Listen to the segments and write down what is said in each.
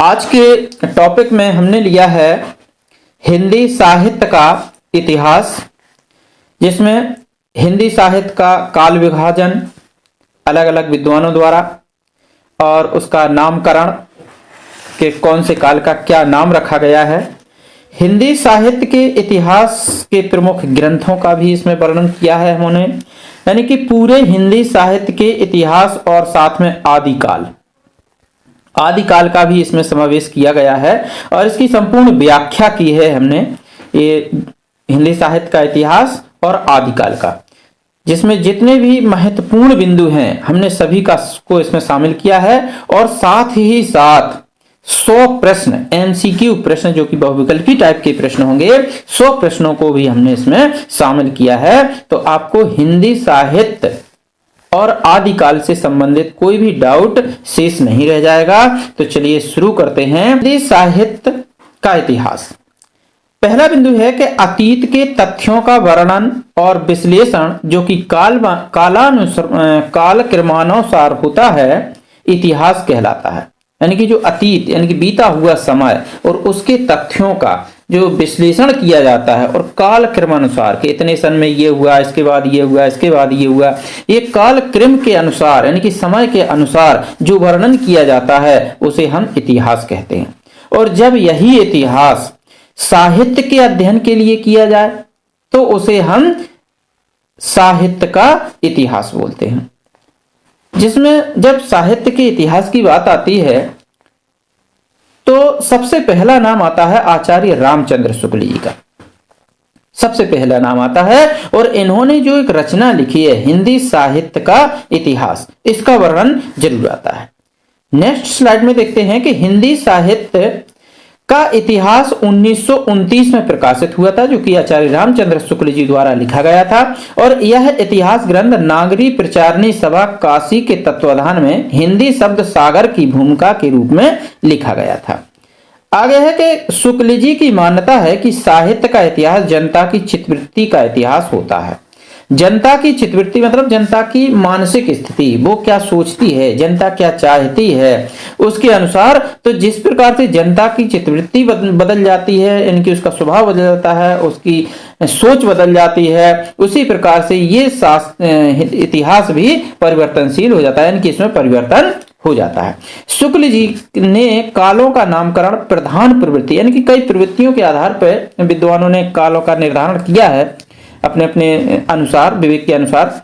आज के टॉपिक में हमने लिया है हिंदी साहित्य का इतिहास, जिसमें हिंदी साहित्य का काल विभाजन अलग अलग विद्वानों द्वारा और उसका नामकरण के कौन से काल का क्या नाम रखा गया है। हिंदी साहित्य के इतिहास के प्रमुख ग्रंथों का भी इसमें वर्णन किया है हमने, यानी कि पूरे हिंदी साहित्य के इतिहास और साथ में आदिकाल का भी इसमें समावेश किया गया है और इसकी संपूर्ण व्याख्या की है हमने ये हिंदी साहित्य का इतिहास और आदिकाल का, जिसमें जितने भी महत्वपूर्ण बिंदु हैं हमने सभी को इसमें शामिल किया है और साथ ही साथ 100 प्रश्न एमसीक्यू प्रश्न जो कि बहुविकल्पी टाइप के प्रश्न होंगे, 100 प्रश्नों को भी हमने इसमें शामिल किया है। तो आपको हिंदी साहित्य और आदिकाल से संबंधित कोई भी डाउट शेष नहीं रह जाएगा। तो चलिए शुरू करते हैं। हिंदी साहित्य का इतिहास। पहला बिंदु है कि अतीत के तथ्यों का वर्णन और विश्लेषण जो कि कालक्रमानुसार होता है, इतिहास कहलाता है। यानी कि जो अतीत यानी कि बीता हुआ समय और उसके तथ्यों का जो विश्लेषण किया जाता है और काल क्रमानुसार के इतने सन में ये हुआ, इसके बाद ये हुआ, इसके बाद ये हुआ, ये काल क्रम के अनुसार यानी कि समय के अनुसार जो वर्णन किया जाता है उसे हम इतिहास कहते हैं। और जब यही इतिहास साहित्य के अध्ययन के लिए किया जाए तो उसे हम साहित्य का इतिहास बोलते हैं। जिसमें जब साहित्य के इतिहास की बात आती है तो सबसे पहला नाम आता है आचार्य रामचंद्र शुक्ल जी का, सबसे पहला नाम आता है। और इन्होंने जो एक रचना लिखी है हिंदी साहित्य का इतिहास, इसका वर्णन जरूर आता है। नेक्स्ट स्लाइड में देखते हैं कि हिंदी साहित्य का इतिहास 1929 में प्रकाशित हुआ था, जो कि आचार्य रामचंद्र शुक्ल जी द्वारा लिखा गया था। और यह इतिहास ग्रंथ नागरी प्रचारणी सभा काशी के तत्वाधान में हिंदी शब्द सागर की भूमिका के रूप में लिखा गया था। आगे है कि शुक्ल जी की मान्यता है कि साहित्य का इतिहास जनता की चित्तवृत्ति का इतिहास होता है। जनता की चित्तवृत्ति मतलब जनता की मानसिक स्थिति, वो क्या सोचती है, जनता क्या चाहती है, उसके अनुसार। तो जिस प्रकार से जनता की चित्तवृत्ति बदल जाती है, इनकी उसका स्वभाव बदल जाता है, उसकी सोच बदल जाती है, उसी प्रकार से ये इतिहास भी परिवर्तनशील हो जाता है, इनकी इसमें परिवर्तन हो जाता है। शुक्ल जी ने कालों का नामकरण प्रधान प्रवृत्ति यानी कि कई प्रवृत्तियों के आधार पर विद्वानों ने कालों का निर्धारण किया है अपने अपने अनुसार, विवेक के अनुसार।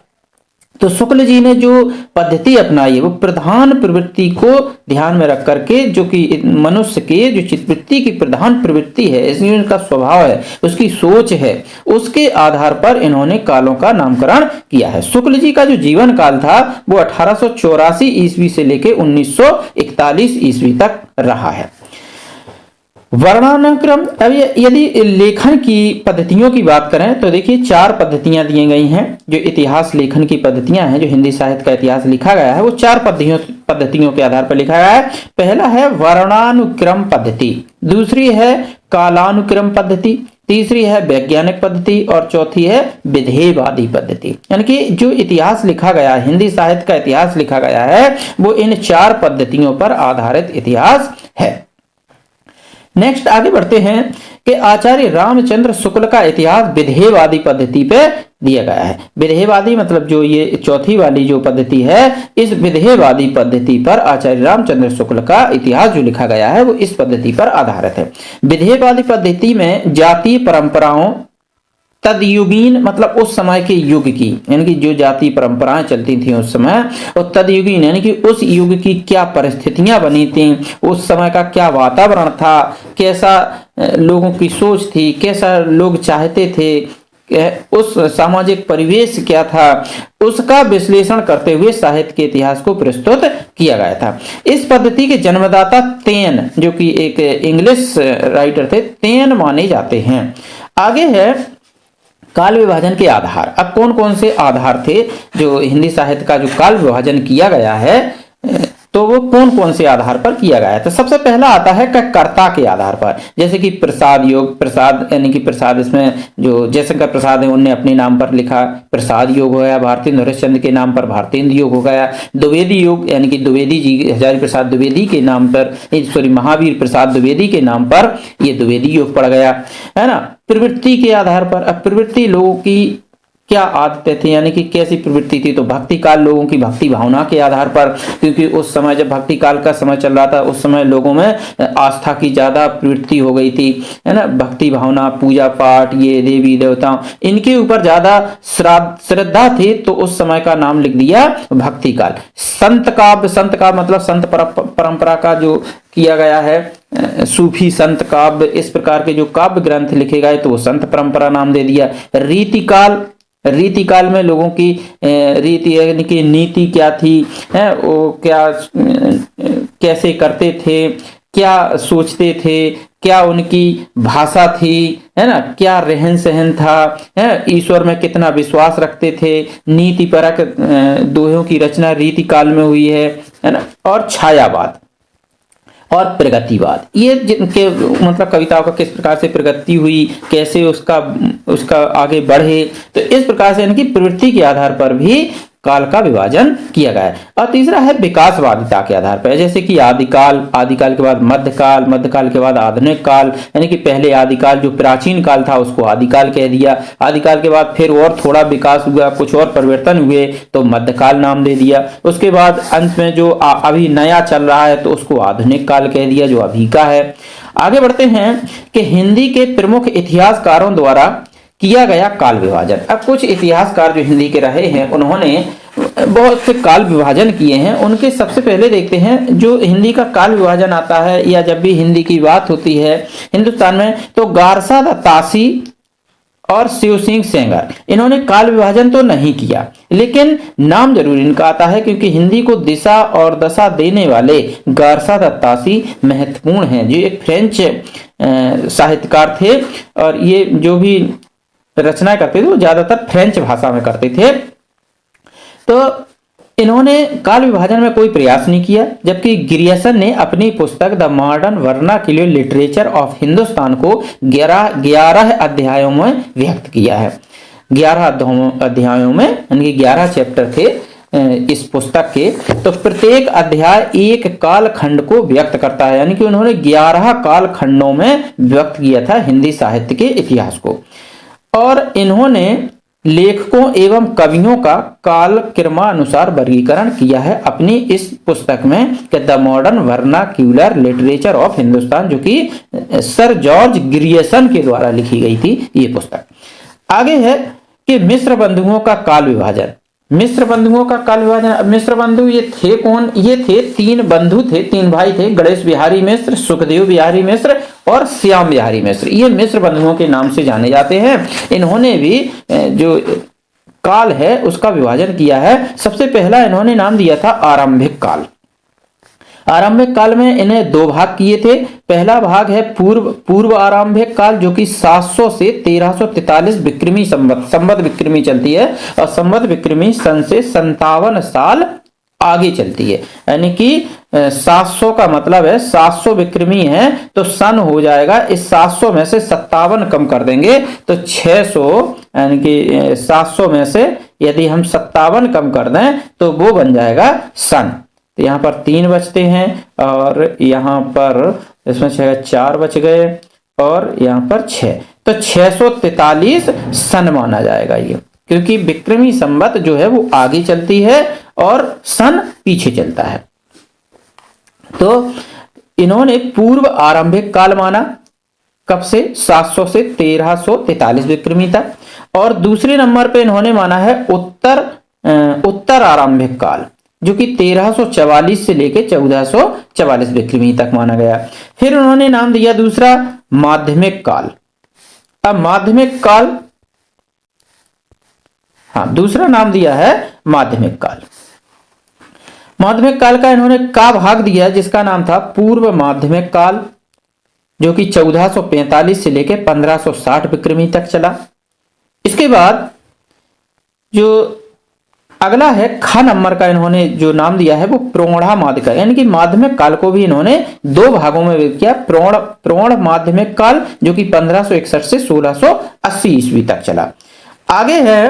तो शुक्ल जी ने जो पद्धति अपनाई है वो प्रधान प्रवृत्ति को ध्यान में रख करके, जो कि मनुष्य के जो चित्तवृत्ति की प्रधान प्रवृत्ति है, इसमें उनका स्वभाव है, उसकी सोच है, उसके आधार पर इन्होंने कालों का नामकरण किया है। शुक्ल जी का जो जीवन काल था वो 1884 ईस्वी से लेकर 1941 ईस्वी तक रहा है। वर्णनानुक्रम। अब यदि लेखन की पद्धतियों की बात करें तो देखिए 4 पद्धतियां दी गई हैं। जो इतिहास लेखन की पद्धतियां हैं, जो हिंदी साहित्य का इतिहास लिखा गया है वो 4 पद्धतियों के आधार पर लिखा गया है। पहला है वर्णानुक्रम पद्धति, दूसरी है कालानुक्रम पद्धति, तीसरी है वैज्ञानिक पद्धति और चौथी है विधेयवादी पद्धति। यानी कि जो इतिहास लिखा गया है, हिंदी साहित्य का इतिहास लिखा गया है, वो इन 4 पद्धतियों पर आधारित इतिहास है। नेक्स्ट आगे बढ़ते हैं कि आचार्य रामचंद्र शुक्ल का इतिहास विधेयवादी पद्धति पे दिया गया है। विधेयवादी मतलब जो ये चौथी वाली जो पद्धति है, इस विधेयवादी पद्धति पर आचार्य रामचंद्र शुक्ल का इतिहास जो लिखा गया है वो इस पद्धति पर आधारित है। विधेयवादी पद्धति में जातीय परंपराओं तदयुगीन मतलब उस समय के युग की, यानी कि जो जाति परंपराएं चलती थी उस समय, और तदयुगीन यानी कि उस युग की क्या परिस्थितियां बनी थी, उस समय का क्या वातावरण था, कैसा लोगों की सोच थी, कैसा लोग चाहते थे, उस सामाजिक परिवेश क्या था, उसका विश्लेषण करते हुए साहित्य के इतिहास को प्रस्तुत किया गया था। इस पद्धति के जन्मदाता तेन, जो कि एक इंग्लिश राइटर थे, तेन माने जाते हैं। आगे है काल विभाजन के आधार। अब कौन कौन से आधार थे जो हिंदी साहित्य का जो काल विभाजन किया गया है, तो वो कौन कौन से आधार पर किया गया है? तो सबसे पहला आता है कर्ता के आधार पर, जैसे कि प्रसाद योग, प्रसाद यानी कि प्रसाद, इसमें जो जयशंकर प्रसाद है उनने अपने नाम पर लिखा, प्रसाद योग हो गया। भारती नरेश चंद्र के नाम पर भारतेंद्र योग हो गया। द्विवेदी योग यानी कि द्विवेदी जी, हजारी प्रसाद द्विवेदी के नाम पर, सॉरी महावीर प्रसाद द्विवेदी के नाम पर ये द्विवेदी योग पड़ गया, है ना। प्रवृत्ति के आधार पर, अब प्रवृत्ति लोगों की क्या आदतें थी, यानी कि कैसी प्रवृत्ति थी, तो भक्ति काल, लोगों की भक्ति भावना के आधार पर, क्योंकि उस समय जब भक्ति काल का समय चल रहा था उस समय लोगों में आस्था की ज्यादा प्रवृत्ति हो गई थी, है ना। भक्ति भावना, पूजा पाठ, ये देवी देवताओं, इनके ऊपर ज्यादा श्रद्धा थी, तो उस समय का नाम लिख दिया भक्ति काल। संत काव्य मतलब संत परंपरा का जो किया गया है, सूफी संत काव्य, इस प्रकार के जो काव्य ग्रंथ लिखे गए तो वो संत परंपरा नाम दे दिया। रीति काल में लोगों की रीति यानी कि नीति क्या थी, है वो क्या कैसे करते थे, क्या सोचते थे, क्या उनकी भाषा थी, है ना, क्या रहन सहन था, है ईश्वर में कितना विश्वास रखते थे। नीति परक दोहों की रचना रीति काल में हुई है ना। और छायावाद और प्रगतिवाद, ये जिनके मतलब कविताओं का किस प्रकार से प्रगति हुई, कैसे उसका आगे बढ़े, तो इस प्रकार से इनकी प्रवृत्ति के आधार पर भी काल का विभाजन किया गया है। और तीसरा है विकासवादिता के आधार पर, जैसे कि आदिकाल के बाद मध्यकाल के बाद आधुनिक काल, यानी कि पहले आदिकाल जो प्राचीन काल था उसको आदिकाल कह दिया, आदिकाल के बाद फिर और थोड़ा विकास हुआ, कुछ और परिवर्तन हुए तो मध्यकाल नाम दे दिया। उसके बाद अंत में जो अभी नया चल रहा है तो उसको आधुनिक काल कह दिया, जो अभी का है। आगे बढ़ते हैं कि हिंदी के प्रमुख इतिहासकारों द्वारा किया गया काल विभाजन। अब कुछ इतिहासकार जो हिंदी के रहे हैं उन्होंने बहुत से काल विभाजन किए हैं। उनके सबसे पहले देखते हैं जो हिंदी का काल विभाजन आता है, या जब भी हिंदी की बात होती है हिंदुस्तान में, तो गारसा दत्तासी और शिव सिंह सेंगर, इन्होंने काल विभाजन तो नहीं किया, लेकिन नाम जरूर इनका आता है, क्योंकि हिंदी को दिशा और दशा देने वाले गारसा दत्तासी महत्वपूर्ण हैं, जो एक फ्रेंच साहित्यकार थे, और ये जो भी रचना करते थे वो ज्यादातर फ्रेंच भाषा में करते थे। तो इन्होंने काल विभाजन में कोई प्रयास नहीं किया, जबकि ग्रियर्सन ने अपनी पुस्तक the modern vernacular literature of Hindustan को 11 अध्यायों में व्यक्त किया है। 11 अध्यायों में, यानी 11 चैप्टर थे इस पुस्तक के, तो प्रत्येक अध्याय एक काल खंड को व्यक्त करता है, यानी कि उन्होंने 11 काल खंडों में व्यक्त किया था हिंदी साहित्य के इतिहास को। और इन्होंने लेखकों एवं कवियों का काल क्रमानुसार वर्गीकरण किया है अपनी इस पुस्तक में, the modern vernacular literature of Hindustan, जो कि सर जॉर्ज ग्रियर्सन के द्वारा लिखी गई थी ये पुस्तक। आगे है कि मिश्र बंधुओं का काल विभाजन। मिश्र बंधु ये थे कौन? ये थे 3 बंधु थे, 3 भाई थे, गणेश बिहारी मिश्र, सुखदेव बिहारी मिश्र और श्याम बिहारी मिश्र। ये मिश्र बंधुओं के नाम से जाने जाते हैं। इन्होंने भी जो काल है उसका विभाजन किया है। सबसे पहला इन्होंने नाम दिया था आरंभिक काल। आरंभिक काल में इन्हें 2 भाग किए थे। पहला भाग है पूर्व आरंभिक काल, जो कि 700 से 1343 विक्रमी संवत विक्रमी चलती है, और संवत विक्रमी सन से 57 साल आगे चलती है। यानी कि 700 का मतलब है 700 विक्रमी है तो सन हो जाएगा, इस 700 में से 57 कम कर देंगे तो 600, यानी कि 700 में से यदि हम 57 कम कर दें तो वो बन जाएगा सन। तो यहाँ पर 3 बचते हैं, और यहाँ पर इसमें 4 बच गए, और यहाँ पर 6, तो 643 सन माना जाएगा ये, क्योंकि विक्रमी संवत जो है वो आगे चलती है और सन पीछे चलता है। तो इन्होंने पूर्व आरंभिक काल माना, कब से? 700 से 1343 विक्रमी तक। और दूसरे नंबर पे इन्होंने माना है उत्तर आरंभिक काल, जो कि 1344 से लेके 1444 विक्रमी तक माना गया। फिर उन्होंने नाम दिया दूसरा माध्यमिक काल। अब माध्यमिक काल, दूसरा नाम दिया है माध्यमिक काल। माध्यमिक काल का इन्होंने का भाग दिया जिसका नाम था पूर्व माध्यमिक काल, जो कि 1445 से लेके 1560 विक्रमी तक चला। इसके बाद जो अगला है ख नंबर का इन्होंने जो नाम दिया है वो प्रौढ़ा माध्यमिक, यानी कि माध्यमिक काल को भी इन्होंने दो भागों में विभक्त किया। प्रौढ़ माध्यमिक काल जो कि 1561 से 1680 ईस्वी तक चला। आगे है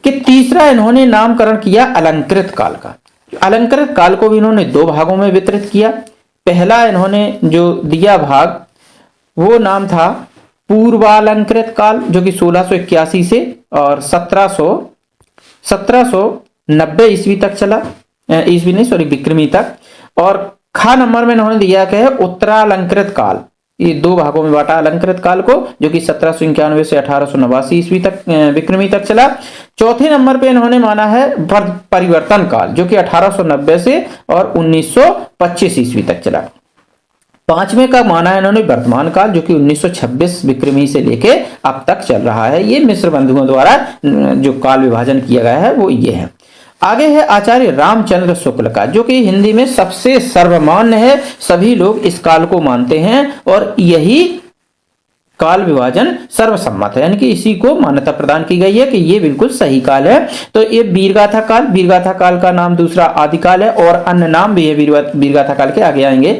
कि तीसरा इन्होंने नामकरण किया अलंकृत काल का। अलंकृत काल को भी इन्होंने दो भागों में वितरित किया। पहला इन्होंने जो दिया भाग वो नाम था पूर्वालंकृत काल जो कि 1681 से और 1790 ईस्वी तक चला, ईस्वी नहीं सॉरी विक्रमी तक। और खा नंबर में इन्होंने दिया क्या है उत्तरालंकृत काल, ये दो भागों में बांटा अलंकृत काल को जो कि 1791 से 1889 ईस्वी तक विक्रमी तक चला। चौथे नंबर पे इन्होंने माना है परिवर्तन काल जो कि 1890 से और 1925 ईस्वी तक चला। पांचवें का माना है इन्होंने वर्तमान काल जो कि 1926 विक्रमी से लेके अब तक चल रहा है। ये मिस्र बंधुओं द्वारा जो काल विभाजन किया गया है वो ये है। आगे है आचार्य रामचंद्र शुक्ल का जो कि हिंदी में सबसे सर्वमान्य है, सभी लोग इस काल को मानते हैं और यही काल विभाजन सर्वसम्मत है, यानी कि इसी को मान्यता प्रदान की गई है कि ये बिल्कुल सही काल है। तो ये वीरगाथा काल, वीरगाथा काल का नाम दूसरा आदिकाल है और अन्य नाम भी है वीरगाथा काल के, आगे आएंगे।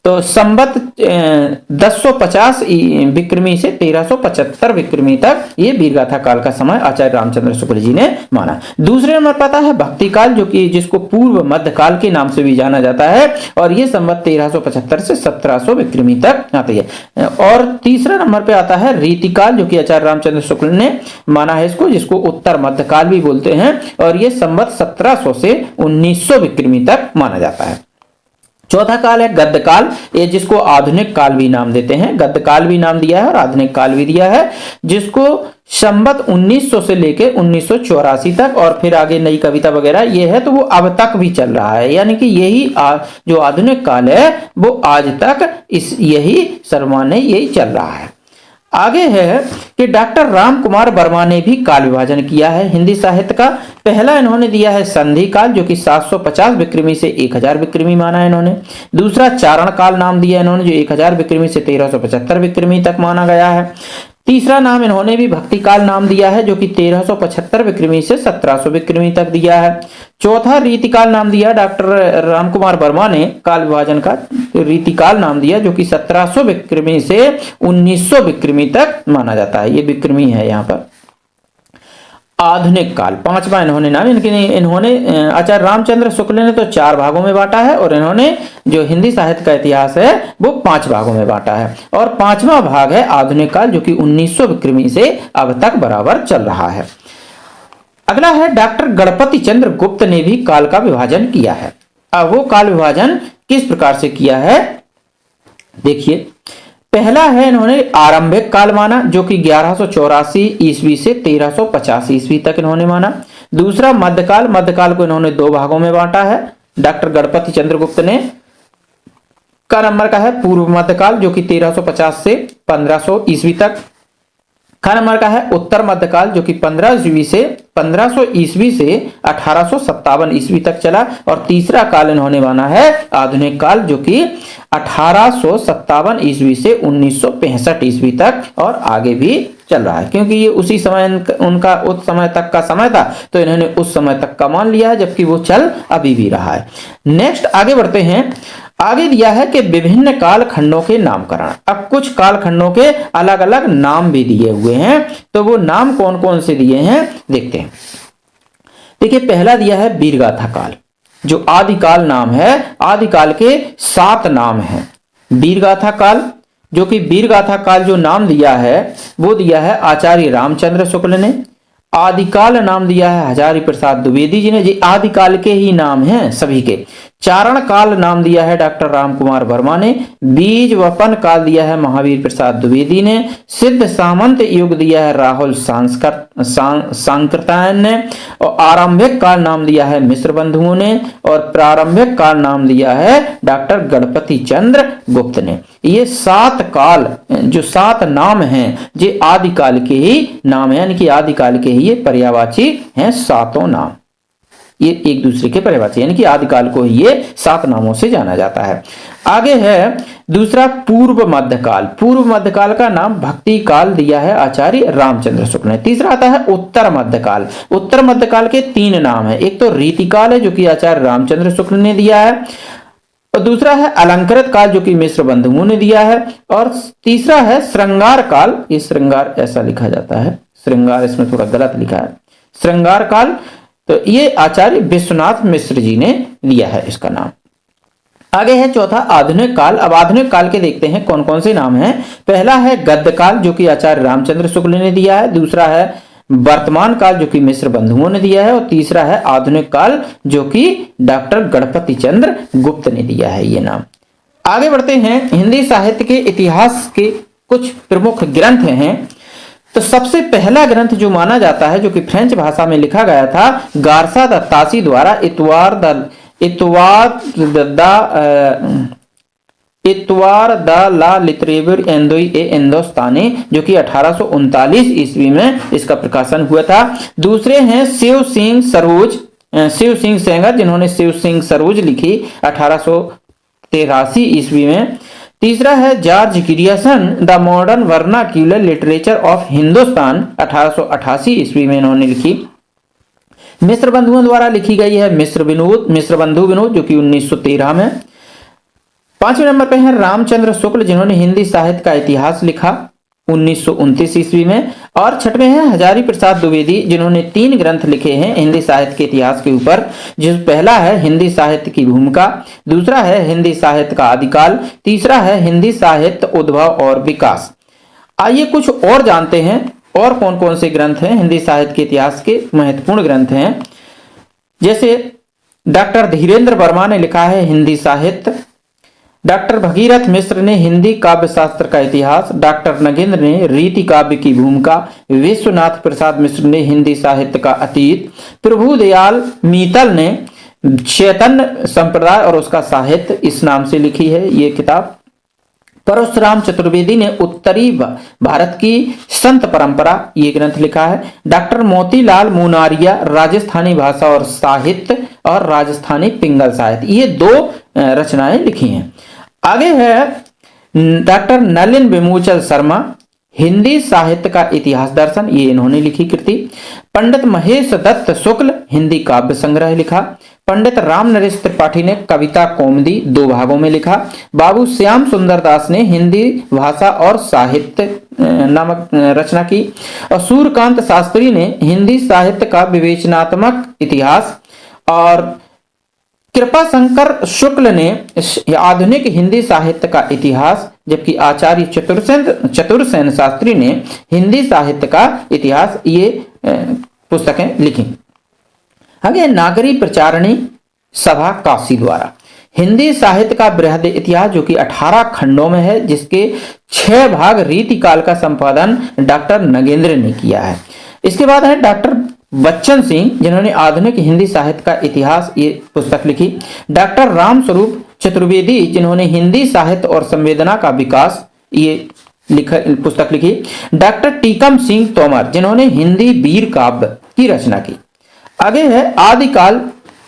तो संवत 1050 विक्रमी से 1375 विक्रमी तक ये वीरगाथा काल का समय आचार्य रामचंद्र शुक्ल जी ने माना। दूसरे नंबर पर आता है भक्ति काल जो कि जिसको पूर्व मध्य काल के नाम से भी जाना जाता है और ये संवत 1375 से 1700 विक्रमी तक आती है। और तीसरा नंबर पे आता है रीतिकाल जो कि आचार्य रामचंद्र शुक्ल ने माना है इसको, जिसको उत्तर मध्यकाल भी बोलते हैं और ये संवत 1700 से 1900 विक्रमी तक माना जाता है। चौथा काल है गद्यकाल, ये जिसको आधुनिक काल भी नाम देते हैं, गद्यकाल भी नाम दिया है और आधुनिक काल भी दिया है, जिसको संवत 1900 से लेके 1984 तक और फिर आगे नई कविता वगैरह ये है तो वो अब तक भी चल रहा है, यानी कि यही जो आधुनिक काल है वो आज तक यही सर्वमान्य यही चल रहा है। आगे है कि डॉक्टर राम कुमार वर्मा ने भी काल विभाजन किया है हिंदी साहित्य का। पहला इन्होंने दिया है संधि काल जो कि 750 विक्रमी से 1000 विक्रमी माना है इन्होंने। दूसरा चारण काल नाम दिया इन्होंने जो 1000 विक्रमी से 1375 विक्रमी तक माना गया है। तीसरा नाम इन्होंने भी भक्ति काल नाम दिया है जो कि 1375 विक्रमी से 1700 विक्रमी तक दिया है। चौथा रीतिकाल नाम दिया डॉक्टर रामकुमार वर्मा ने काल विभाजन का रीतिकाल नाम दिया जो कि 1700 विक्रमी से 1900 विक्रमी तक माना जाता है, ये विक्रमी है यहाँ पर। आधुनिक काल पांचवा इन्होंने नाम, इन्होंने आचार्य रामचंद्र शुक्ल ने तो 4 भागों में बांटा है और इन्होंने जो हिंदी साहित्य का इतिहास है वो 5 भागों में बांटा है और 5वां भाग है आधुनिक काल जो कि 1900 विक्रमी से अब तक बराबर चल रहा है। अगला है डॉक्टर गणपति चंद्र गुप्त ने भी काल का विभाजन किया है। अब वो काल विभाजन किस प्रकार से किया है देखिए। पहला है इन्होंने आरंभिक काल माना जो कि 1184 ईस्वी से 1350 ईस्वी तक इन्होंने माना। दूसरा मध्यकाल, मध्यकाल को इन्होंने 2 भागों में बांटा है डॉक्टर गणपति चंद्र गुप्त ने। का नंबर का है पूर्व मध्यकाल जो कि 1350 से 1500 ईस्वी तक। का नंबर का है उत्तर मध्यकाल जो कि 1500 ईस्वी से 1857 ईस्वी तक चला। और तीसरा काल इन्होंने माना है आधुनिक काल जो कि 1857 ईस्वी से 1965 ईस्वी तक और आगे भी चल रहा है, क्योंकि ये उसी समय उनका उस समय तक का समय था तो इन्होंने उस समय तक का मान लिया है, जबकि वो चल अभी भी रहा है। नेक्स्ट आगे बढ़ते हैं। आगे दिया है कि विभिन्न काल खंडों के नामकरण। अब कुछ काल खंडों के अलग अलग नाम भी दिए हुए हैं, तो वो नाम कौन कौन से दिए हैं देखते हैं। देखिए पहला दिया है वीरगाथा काल जो आदिकाल नाम है। आदिकाल के 7 नाम हैं। वीरगाथा काल जो कि वीरगाथा काल जो नाम दिया है वो दिया है आचार्य रामचंद्र शुक्ल ने। आदिकाल नाम दिया है हजारी प्रसाद द्विवेदी जी ने, जी आदिकाल के ही नाम हैं सभी के। चारण काल नाम दिया है डॉक्टर रामकुमार वर्मा ने। बीज वपन काल दिया है महावीर प्रसाद द्विवेदी ने। सिद्ध सामंत युग दिया है राहुल सांकृतायन ने। और आरंभिक काल नाम दिया है मिश्र बंधुओं ने। और प्रारंभिक काल नाम दिया है डॉक्टर गणपति चंद्र गुप्त ने। ये 7 काल जो 7 नाम हैं ये आदिकाल के ही नाम है, यानी कि आदिकाल के ही ये पर्यायवाची हैं 7 नाम। ये एक दूसरे के पर्यायवाची, यानी कि आदिकाल को ये 7 नामों से जाना जाता है। आगे है दूसरा पूर्व मध्यकाल। पूर्व मध्यकाल का नाम भक्ति काल दिया है आचार्य रामचंद्र शुक्ल ने। तीसरा आता है उत्तर मध्यकाल। उत्तर मध्यकाल के 3 नाम है, एक तो रीतिकाल है जो कि आचार्य रामचंद्र शुक्ल ने दिया है, और दूसरा है अलंकृत काल जो कि मिश्र बंधुओं ने दिया है, और तीसरा है श्रृंगार काल। ये श्रृंगार ऐसा लिखा जाता है, श्रृंगार इसमें थोड़ा गलत लिखा है, श्रृंगार काल, तो ये आचार्य विश्वनाथ मिश्र जी ने लिया है इसका नाम। आगे है चौथा आधुनिक काल। अब आधुनिक काल के देखते हैं कौन कौन से नाम हैं। पहला है गद्य काल जो कि आचार्य रामचंद्र शुक्ल ने दिया है, दूसरा है वर्तमान काल जो कि मिश्र बंधुओं ने दिया है, और तीसरा है आधुनिक काल जो कि डॉक्टर गणपति चंद्र गुप्त ने दिया है ये नाम। आगे बढ़ते हैं, हिंदी साहित्य के इतिहास के कुछ प्रमुख ग्रंथ हैं। तो सबसे पहला ग्रंथ जो माना जाता है, जो कि फ्रेंच भाषा में लिखा गया था, गारसा द तासी द्वारा इतवार द ला लिटरेचर एंदोई ए हिंदुस्तानी, जो कि 1839 ईस्वी में इसका प्रकाशन हुआ था। दूसरे हैं शिव सिंह सेंगर, जिन्होंने शिव सिंह सरोज लिखी 1883 ईस्वी में। तीसरा है George Grierson the modern vernacular literature of Hindustan, 1888 ईस्वी में इन्होंने लिखी। मिश्र बंधुओं द्वारा लिखी गई है मिश्र बंधु विनोद, जो कि 1913 में। 5वें नंबर पे है रामचंद्र शुक्ल, जिन्होंने हिंदी साहित्य का इतिहास लिखा 1929 ईस्वी में। और 6वें हैं हजारी प्रसाद द्विवेदी, जिन्होंने 3 ग्रंथ लिखे हैं हिंदी साहित्य के इतिहास के ऊपर, जिस पहला है हिंदी साहित्य की भूमिका, दूसरा है हिंदी साहित्य का आदिकाल, तीसरा है हिंदी साहित्य उद्भव और विकास। आइए कुछ और जानते हैं और कौन कौन से ग्रंथ हैं हिंदी साहित्य के इतिहास के महत्वपूर्ण ग्रंथ हैं। जैसे डॉक्टर धीरेन्द्र वर्मा ने लिखा है हिंदी साहित्य, डॉक्टर भगीरथ मिश्र ने हिंदी काव्य शास्त्र का इतिहास, डॉक्टर नगेंद्र ने रीति काव्य की भूमिका, विश्वनाथ प्रसाद मिश्र ने हिंदी साहित्य का अतीत, प्रभुदयाल मीतल ने चैतन्य संप्रदाय और उसका साहित्य इस नाम से लिखी है ये किताब। परशुराम चतुर्वेदी ने उत्तरी भारत की संत परंपरा ये ग्रंथ लिखा है। डॉक्टर मोतीलाल मुनारिया राजस्थानी भाषा और साहित्य और राजस्थानी पिंगल साहित्य, ये 2 रचनाएं लिखी हैं। आगे है डॉक्टर नलिन विमोचन शर्मा हिंदी साहित्य का इतिहास दर्शन, ये इन्होंने लिखी कृति। पंडित महेश दत्त शुक्ल हिंदी काव्य संग्रह लिखा। पंडित राम नरेश त्रिपाठी ने कविता कौमुदी 2 भागों में लिखा। बाबू श्याम सुंदर दास ने हिंदी भाषा और साहित्य नामक रचना की। और सूर्यकांत शास्त्री ने हिंदी साहित्य का विवेचनात्मक इतिहास, और कृपा शंकर शुक्ल ने आधुनिक हिंदी साहित्य का इतिहास, जबकि आचार्य चतुरसेन शास्त्री ने हिंदी साहित्य का इतिहास, ये पुस्तकें लिखी। आगे नागरी प्रचारणी सभा काशी द्वारा हिंदी साहित्य का बृहद इतिहास, जो कि 18 खंडों में है, जिसके 6 भाग रीतिकाल का संपादन डॉक्टर नगेंद्र ने किया है। इसके बाद है डॉक्टर बच्चन सिंह, जिन्होंने आधुनिक हिंदी साहित्य का इतिहास ये पुस्तक लिखी। डॉक्टर राम स्वरूप चतुर्वेदी, जिन्होंने हिंदी साहित्य और संवेदना का विकास ये पुस्तक लिखी। डॉक्टर टीकम सिंह तोमर, जिन्होंने हिंदी वीर काव्य की रचना की। आगे है आदिकाल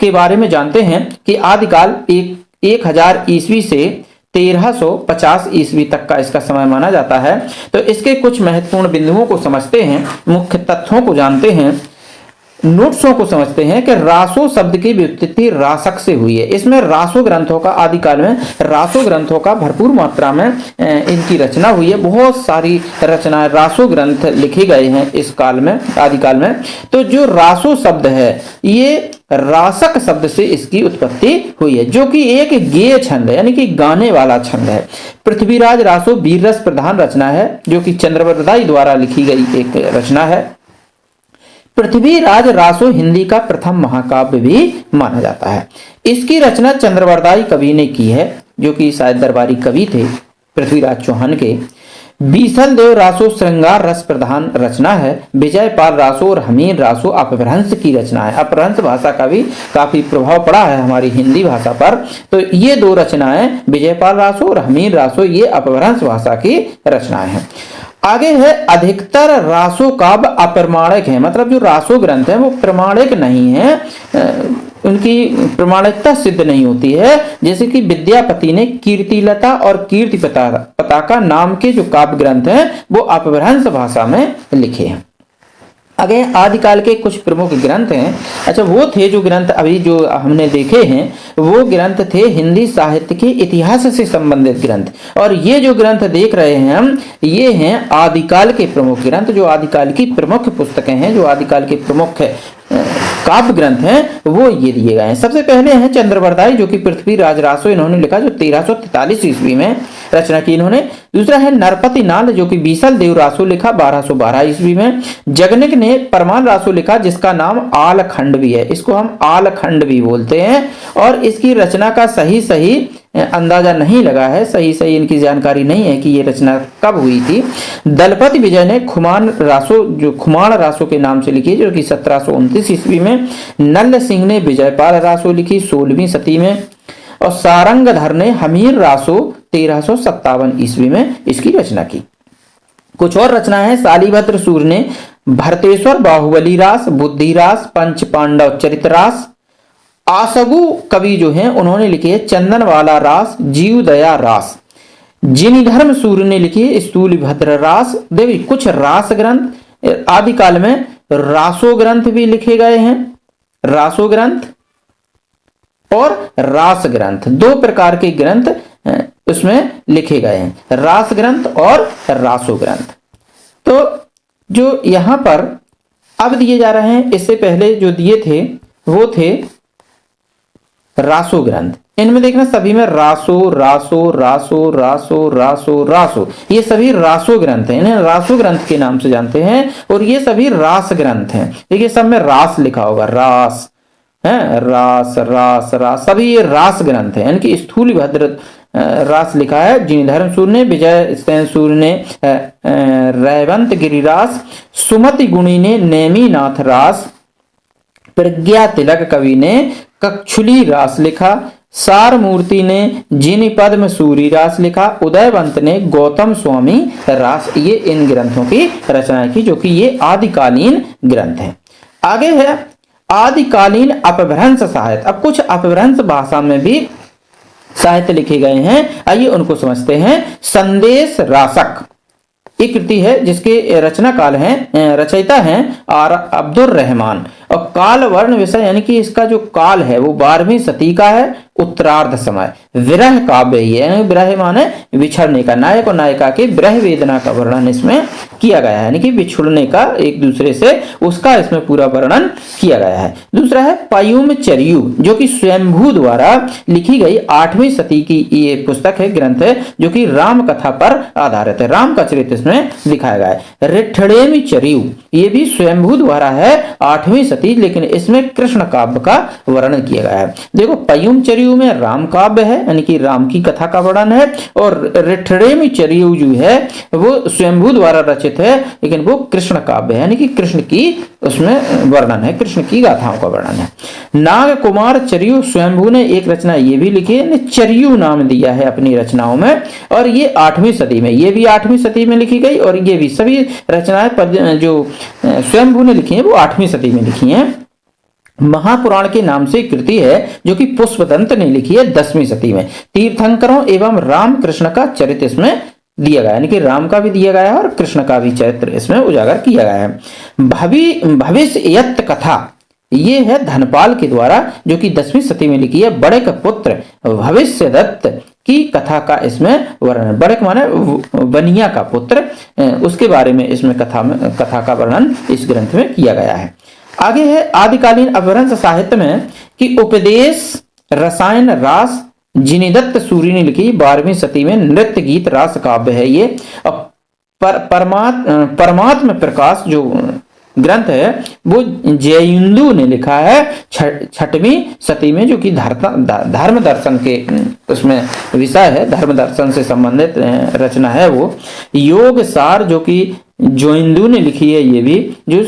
के बारे में जानते हैं कि आदिकाल 1000 ईस्वी से 1350 ईस्वी तक का इसका समय माना जाता है। तो इसके कुछ महत्वपूर्ण बिंदुओं को समझते हैं, मुख्य तथ्यों को जानते हैं, नोट्सों को समझते हैं कि रासो शब्द की व्युत्पत्ति रासक से हुई है। इसमें रासो ग्रंथों का आदिकाल में रासो ग्रंथों का भरपूर मात्रा में इनकी रचना हुई है। बहुत सारी रचनाएं रासो ग्रंथ लिखे गए हैं इस काल में, आदिकाल में। तो जो रासो शब्द है ये रासक शब्द से इसकी उत्पत्ति हुई है, जो कि एक गेय छंद है, यानी कि गाने वाला छंद है। पृथ्वीराज रासो वीर रस प्रधान रचना है, जो कि चंद्रवरदाई द्वारा लिखी गई एक रचना है। पृथ्वीराज रासो हिंदी का प्रथम महाकाव्य भी माना जाता है। इसकी रचना चंद्रवरदाई कवि ने की है, जो कि शायद दरबारी कवि थे पृथ्वीराज चौहान के। बीसल देव रासो श्रृंगार रस प्रधान रचना है। विजयपाल रासो और हमीर रासो अपभ्रंश की रचना है। अपभ्रंश भाषा का भी काफी प्रभाव पड़ा है हमारी हिंदी भाषा पर। तो ये 2 रचनाएं विजयपाल रासो और हमीर रासो, ये अपभ्रंश भाषा की रचनाएं हैं। आगे है अधिकतर रासो काव्य अप्रमाणिक है, मतलब जो रासो ग्रंथ है वो प्रमाणिक नहीं है, उनकी प्रमाणिकता सिद्ध नहीं होती है। जैसे कि विद्यापति ने कीर्तिलता और कीर्ति पताका नाम के जो काव्य ग्रंथ हैं वो अपभ्रंश भाषा में लिखे हैं। आगे आदिकाल के कुछ प्रमुख ग्रंथ हैं। अच्छा, वो थे जो ग्रंथ अभी जो हमने देखे हैं वो ग्रंथ थे हिंदी साहित्य के इतिहास से संबंधित ग्रंथ, और ये जो ग्रंथ देख रहे हैं हम ये हैं आदिकाल के प्रमुख ग्रंथ, जो आदिकाल की प्रमुख पुस्तकें हैं, जो आदिकाल के प्रमुख काव्य ग्रंथ हैं वो ये दिए गए हैं। सबसे पहले हैं चंद्रवरदाई, जो कि पृथ्वीराज रासो इन्होंने लिखा, जो 1343 ईस्वी में रचना की इन्होंने। दूसरा है नरपति नाल, जो कि बीसल देव रासो लिखा 1212 ईस्वी में। जगनिक ने परमान रासो लिखा, जिसका नाम आलखंड भी है, इसको हम आलखंड भी बोलते हैं, और इसकी रचना का सही अंदाजा नहीं लगा है, सही इनकी जानकारी नहीं है कि ये रचना कब हुई थी। दलपति विजय ने खुमान रासो के नाम से लिखी, जो कि 1729 ईस्वी में। नल्ल सिंह ने विजयपाल रासो लिखी 16वीं सदी में, और सारंगधर ने हमीर रासो 1357 ईस्वी में इसकी रचना की। कुछ और रचनाएं हैं। शालिभद्र सूर्य ने भरतेश्वर बाहुबली रास, बुद्धि रास, पंच पांडव चरित रास। आसगु कवि जो हैं उन्होंने लिखी है चंदनवाला रास, जीवदया रास। जिनीधर्म सूर्य ने लिखी है स्थूलभद्र रास। देवी कुछ रास ग्रंथ आदिकाल में रासो ग्रंथ भी लिखे गए हैं। रासो ग्रंथ और रास ग्रंथ, दो प्रकार के ग्रंथ उसमें लिखे गए हैं, रास ग्रंथ और रासो ग्रंथ। तो जो यहां पर अब दिए जा रहे हैं, इससे पहले जो दिए थे वो थे रासो ग्रंथ। इनमें देखना सभी में रासो रासो रासो रासो रासो रासो, ये सभी रासो ग्रंथ हैं, इन्हें रासो ग्रंथ के नाम से जानते हैं। और ये सभी रास ग्रंथ हैं। देखिए सब में रास लिखा होगा, रास है, रास रास रास, सभी ये रास ग्रंथ है। इनकी स्थूलभद्र रास लिखा है जिनीधर्म सूर्य ने, विजय सेन सूर्य ने रैवंत गिरिरास, सुमति गुणी ने नेमीनाथ रास, प्रज्ञा तिलक कवि ने कक्षुली रास लिखा, सार मूर्ति ने जिनी पद्म सूरी रास लिखा, उदयवंत ने गौतम स्वामी रास, ये इन ग्रंथों की रचना की, जो कि ये आदिकालीन ग्रंथ हैं। आगे है आदिकालीन अपभ्रंश साहित्य। अब कुछ अपभ्रंश भाषा में भी साहित्य लिखे गए हैं, आइए उनको समझते हैं। संदेश रासक एक कृति है जिसके रचना काल है, रचयिता हैं और अब्दुल रहमान, और काल वर्ण विषय यानी कि इसका जो काल है वो 12वीं सदी का है, उत्तरार्ध समय। विरह काव्य है, विरह माने बिछड़ने का, नायक और नायिका की विरह वेदना का वर्णन इसमें किया गया है, यानी कि बिछुड़ने का एक दूसरे से, उसका इसमें पूरा वर्णन किया गया है। दूसरा है पयुम चरियु, जो कि स्वयंभू द्वारा लिखी गई 8वीं सदी की ये पुस्तक है, ग्रंथ है, जो कि राम कथा पर आधारित है, राम का चरित्र इसमें दिखाया गया है। रिठड़ेमी चरियु ये भी स्वयंभू द्वारा है 8वीं सदी, लेकिन इसमें कृष्ण काव्य का वर्णन किया गया है। देखो पयुम चरियु में राम काव्य है, यानी कि राम की कथा का वर्णन है, और रिठड़ेमी चरियु जो है वो स्वयंभू द्वारा रचित है, लेकिन वो कृष्ण काव्य है, यानी कि कृष्ण की उसमें वर्णन है, कृष्ण की गाथाओं का वर्णन है। नाग कुमार चरियु स्वयंभू ने एक रचना ये भी लिखी है, चरियु नाम दिया है अपनी रचनाओं में, और ये 8वीं सदी में, ये भी 8वीं सदी में लिखी गई, और ये भी सभी रचनाएं जो स्वयंभू ने लिखी है वो 8वीं सदी में लिखी है। महापुराण के नाम से कृति है जो कि पुष्पदंत ने लिखी है 10वीं सदी में। तीर्थंकरों एवं राम कृष्ण का चरित्र इसमें दिया गया, यानी कि राम का भी दिया गया है और कृष्ण का भी चरित्र इसमें उजागर किया गया है। भविष्यत कथा ये है धनपाल के द्वारा, जो कि 10वीं सदी में लिखी है। बड़े पुत्र भविष्यदत्त की कथा का इसमें वर्णन, बड़क माने बनिया का पुत्र, उसके बारे में इसमें कथा का वर्णन इस ग्रंथ में किया गया है। आगे है आदिकालीन अपभ्रंश साहित्य में कि उपदेश रसायन रास, जिनीदत्त सूरी ने लिखी 12वीं सदी में। नृत्य गीत रास काव्य है ये। परमात्म प्रकाश जो ग्रंथ है वो जयिंदु ने लिखा है 6वीं सदी में, जो कि धर्म दर्शन के उसमें विषय है, धर्म दर्शन से संबंधित रचना है वो। योग सार जो कि जोइंदु ने लिखी है, ये भी जो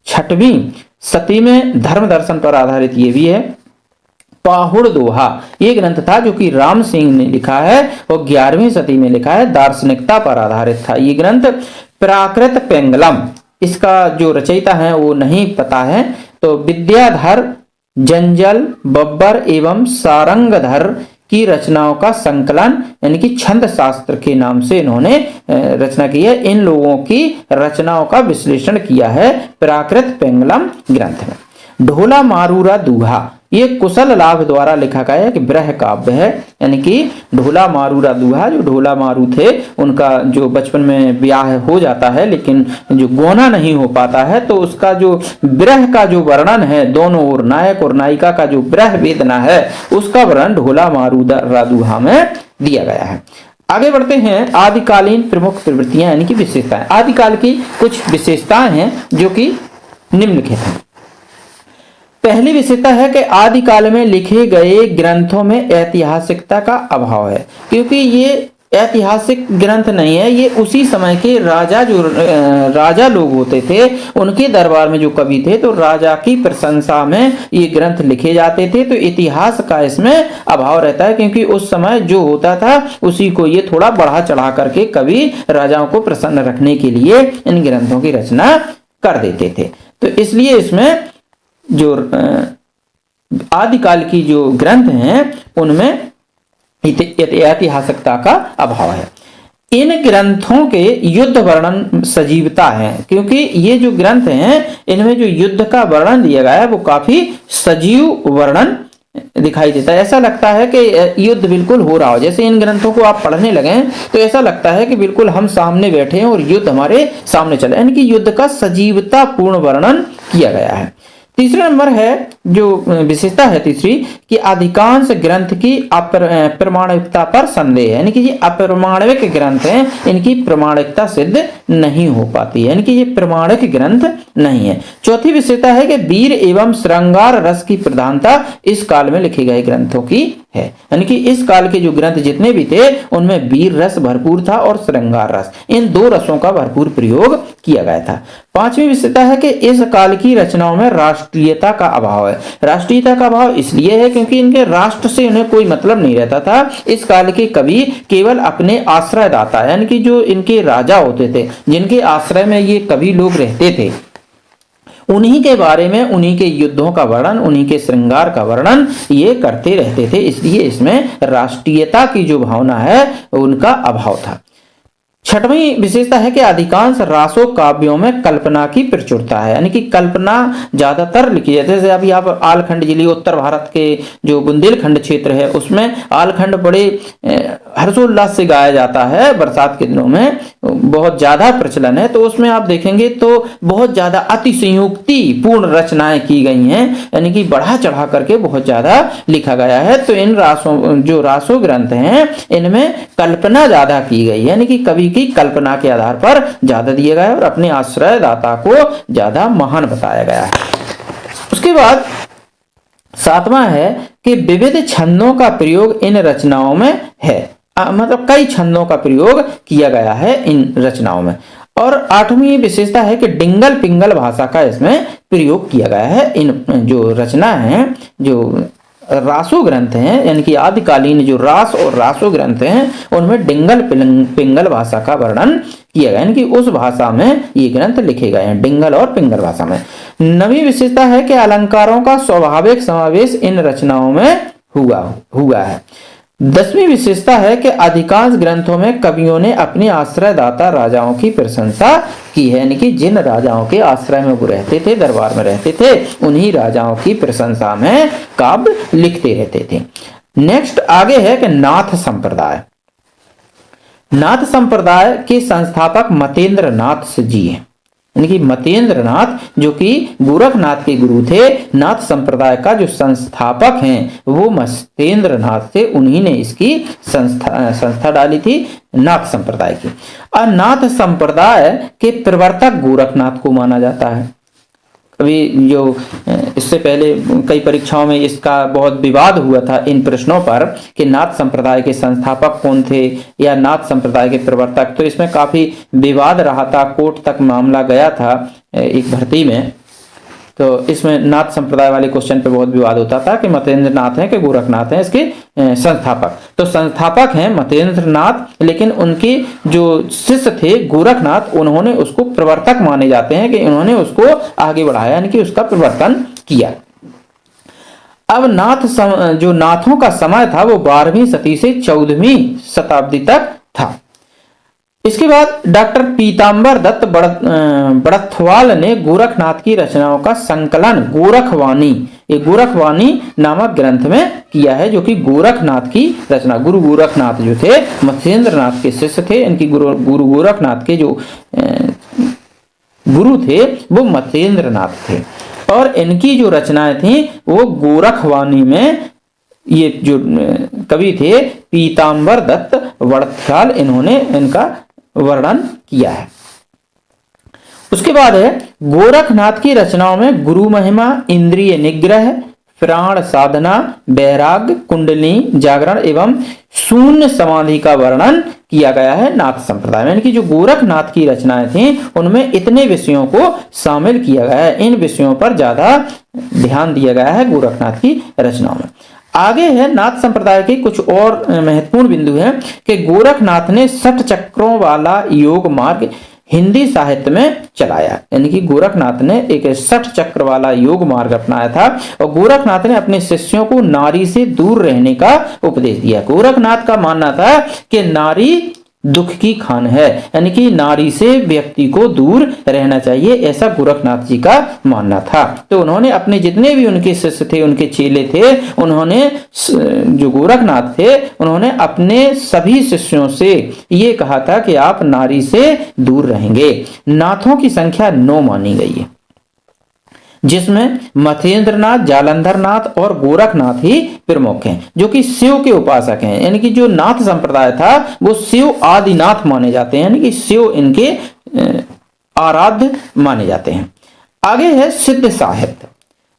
6वीं सदी में धर्म दर्शन पर आधारित ये भी है। पाहुड़ दोहा ये ग्रंथ था जो कि राम सिंह ने लिखा है और 11वीं सदी में लिखा है, दार्शनिकता पर आधारित था ये ग्रंथ। प्राकृत पेंगलम, इसका जो रचयिता है वो नहीं पता है। तो विद्याधर, जंजल, बब्बर एवं सारंगधर की रचनाओं का संकलन यानी कि छंद शास्त्र के नाम से इन्होंने रचना की है। इन लोगों की रचनाओं का विश्लेषण किया है प्राकृत पेंगलम ग्रंथ में। ढोला मारूरा दूहा, ये कुशल लाभ द्वारा लिखा गया है कि ब्रह काव्य है, यानी कि ढोला मारूरा दूहा, जो ढोला मारू थे उनका जो बचपन में ब्याह हो जाता है लेकिन जो गोना नहीं हो पाता है, तो उसका जो ब्रह का जो वर्णन है, दोनों ओर नायक और नायिका का जो ब्रह वेदना है उसका वर्णन ढोला मारूरा दूहा में दिया गया है। आगे बढ़ते हैं। आदिकालीन प्रमुख प्रवृत्तियां यानी कि विशेषताएं। आदिकाल की कुछ विशेषताएं हैं जो कि निम्नलिखित हैं। पहली विशेषता है कि आदिकाल में लिखे गए ग्रंथों में ऐतिहासिकता का अभाव है, क्योंकि ये ऐतिहासिक ग्रंथ नहीं है, ये उसी समय के राजा लोग होते थे, उनके दरबार में जो कवि थे तो राजा की प्रशंसा में ये ग्रंथ लिखे जाते थे। तो इतिहास का इसमें अभाव रहता है, क्योंकि उस समय जो होता था उसी को ये थोड़ा बढ़ा चढ़ा करके कवि राजाओं को प्रसन्न रखने के लिए इन ग्रंथों की रचना कर देते थे। तो इसलिए इसमें जो आदिकाल की जो ग्रंथ हैं उनमें ऐतिहासिकता का अभाव है। इन ग्रंथों के युद्ध वर्णन सजीवता है, क्योंकि ये जो ग्रंथ हैं इनमें जो युद्ध का वर्णन दिया गया है वो काफी सजीव वर्णन दिखाई देता है। ऐसा लगता है कि युद्ध बिल्कुल हो रहा हो, जैसे इन ग्रंथों को आप पढ़ने लगे तो ऐसा लगता है कि बिल्कुल हम सामने बैठे हैं और युद्ध हमारे सामने चले, यानी कि युद्ध का सजीवता पूर्ण वर्णन किया गया है। तीसरा नंबर है जो विशेषता है तीसरी, कि अधिकांश ग्रंथ की अप्रमाणिकता पर संदेह है, यानी कि ये अप्रमाणिक ग्रंथ हैं, इनकी प्रमाणिकता सिद्ध नहीं हो पाती है, यानी कि ये प्रमाणिक ग्रंथ नहीं है। चौथी विशेषता है कि वीर एवं श्रृंगार रस की प्रधानता इस काल में लिखे गए ग्रंथों की है, यानी कि इस काल के जो ग्रंथ जितने भी थे उनमें वीर रस भरपूर था और श्रृंगार रस, इन दो रसों का भरपूर प्रयोग किया गया था। पांचवी विशेषता है कि इस काल की रचनाओं में राष्ट्रीयता का अभाव है। राष्ट्रीयता का अभाव इसलिए है क्योंकि इनके राष्ट्र से उन्हें कोई मतलब नहीं रहता था। इस काल के कवि केवल अपने आश्रयदाता यानी कि जो इनके राजा होते थे, जिनके आश्रय में ये कवि लोग रहते थे, उन्हीं के बारे में, उन्हीं के युद्धों का वर्णन, उन्हीं के श्रृंगार का वर्णन ये करते रहते थे, इसलिए इसमें राष्ट्रीयता की जो भावना है उनका अभाव था। छठवीं विशेषता है कि अधिकांश रासो काव्यों में कल्पना की प्रचुरता है, यानी कि कल्पना ज्यादातर लिखी जाती है। जैसे अभी आप आलखंड जिले उत्तर भारत के जो बुंदेलखंड क्षेत्र है उसमें आलखंड बड़े हर्षोल्लास से गाया जाता है, बरसात के दिनों में बहुत ज्यादा प्रचलन है। तो उसमें आप देखेंगे तो बहुत ज्यादा अतिशयोक्ति पूर्ण रचनाएं की गई हैं, यानी कि बढ़ा चढ़ा करके बहुत ज्यादा लिखा गया है। तो इन रासो ग्रंथ हैं इनमें कल्पना ज्यादा की गई, यानी कि कवि की कल्पना के आधार पर ज्यादा दिया गया है और अपने आश्रयदाता को ज्यादा महान बताया गया है। उसके बाद सातवां है कि विविध छंदों का प्रयोग इन रचनाओं में है, मतलब कई छंदों का प्रयोग किया गया है इन रचनाओं में। और आठवीं विशेषता है कि डिंगल पिंगल भाषा का इसमें प्रयोग किया गया है। इन जो रचना है, जो रासो ग्रंथ हैं, यानी कि आदिकालीन जो रास और रासो ग्रंथ हैं उनमें डिंगल पिंगल भाषा का वर्णन किया गया, यानी कि उस भाषा में ये ग्रंथ लिखे गए हैं, डिंगल और पिंगल भाषा में। नवीं विशेषता है कि अलंकारों का स्वाभाविक समावेश इन रचनाओं में हुआ है। 10वीं विशेषता है कि अधिकांश ग्रंथों में कवियों ने अपने आश्रयदाता राजाओं की प्रशंसा की है, यानी कि जिन राजाओं के आश्रय में वो रहते थे, दरबार में रहते थे, उन्हीं राजाओं की प्रशंसा में काव्य लिखते रहते थे। नेक्स्ट आगे है कि नाथ संप्रदाय। नाथ संप्रदाय के संस्थापक मतेंद्र नाथ जी हैं, यानी कि मतेंद्र नाथ जो कि गोरखनाथ के गुरु थे। नाथ संप्रदाय का जो संस्थापक हैं वो मतेंद्र नाथ थे, उन्हीं ने इसकी संस्था डाली थी नाथ संप्रदाय की। और नाथ संप्रदाय के प्रवर्तक गोरखनाथ को माना जाता है। अभी जो इससे पहले कई परीक्षाओं में इसका बहुत विवाद हुआ था इन प्रश्नों पर कि नाथ संप्रदाय के संस्थापक कौन थे या नाथ संप्रदाय के प्रवर्तक, तो इसमें काफी विवाद रहा था, कोर्ट तक मामला गया था एक भर्ती में। तो इसमें नाथ संप्रदाय वाले क्वेश्चन पे बहुत विवाद होता था कि मतेंद्र नाथ हैं कि गोरखनाथ हैं इसके संस्थापक। तो संस्थापक हैं मतेंद्र नाथ, लेकिन उनके जो शिष्य थे गोरखनाथ, उन्होंने उसको प्रवर्तक माने जाते हैं कि उन्होंने उसको आगे बढ़ाया, यानी कि उसका प्रवर्तन किया। अब जो नाथों का समय था वो 12वीं सदी से 14वीं शताब्दी तक था। इसके बाद डॉक्टर पीताम्बर दत्त बड़थवाल ने गोरखनाथ की रचनाओं का संकलन गोरखवाणी नामक ग्रंथ में किया है, जो कि गोरखनाथ की रचना, गुरु गोरखनाथ जो थे मत्स्येंद्र नाथ के शिष्य थे, इनकी गुरु गोरखनाथ के जो गुरु थे वो मत्स्येंद्र नाथ थे, और इनकी जो रचनाएं थी वो गोरखवाणी में ये जो कवि थे पीताम्बर दत्त बड़थवाल, इन्होंने इनका वर्णन किया है। उसके बाद है गोरखनाथ की रचनाओं में गुरु महिमा, इंद्रिय निग्रह, प्राण साधना, वैराग्य, कुंडली जागरण एवं शून्य समाधि का वर्णन किया गया है नाथ संप्रदाय में। यानी कि जो गोरखनाथ की रचनाएं थी उनमें इतने विषयों को शामिल किया गया है, इन विषयों पर ज्यादा ध्यान दिया गया है गोरखनाथ की रचनाओं में। आगे है नाथ संप्रदाय के कुछ और महत्वपूर्ण बिंदु हैं कि गोरखनाथ ने 60 चक्रों वाला योग मार्ग हिंदी साहित्य में चलाया, यानी कि गोरखनाथ ने एक 60 चक्र वाला योग मार्ग अपनाया था, और गोरखनाथ ने अपने शिष्यों को नारी से दूर रहने का उपदेश दिया। गोरखनाथ का मानना था कि नारी दुख की खान है, यानी कि नारी से व्यक्ति को दूर रहना चाहिए, ऐसा गोरखनाथ जी का मानना था। तो उन्होंने अपने जितने भी उनके शिष्य थे, उनके चेले थे, उन्होंने जो गोरखनाथ थे उन्होंने अपने सभी शिष्यों से ये कहा था कि आप नारी से दूर रहेंगे। नाथों की संख्या 9 मानी गई है, जिसमें मत्स्येंद्रनाथ, जालंधरनाथ और गोरखनाथ ही प्रमुख हैं, जो कि शिव के उपासक हैं। यानी कि जो नाथ संप्रदाय था वो शिव आदिनाथ माने जाते हैं, यानी कि शिव इनके आराध्य माने जाते हैं। आगे है सिद्ध साहित्य।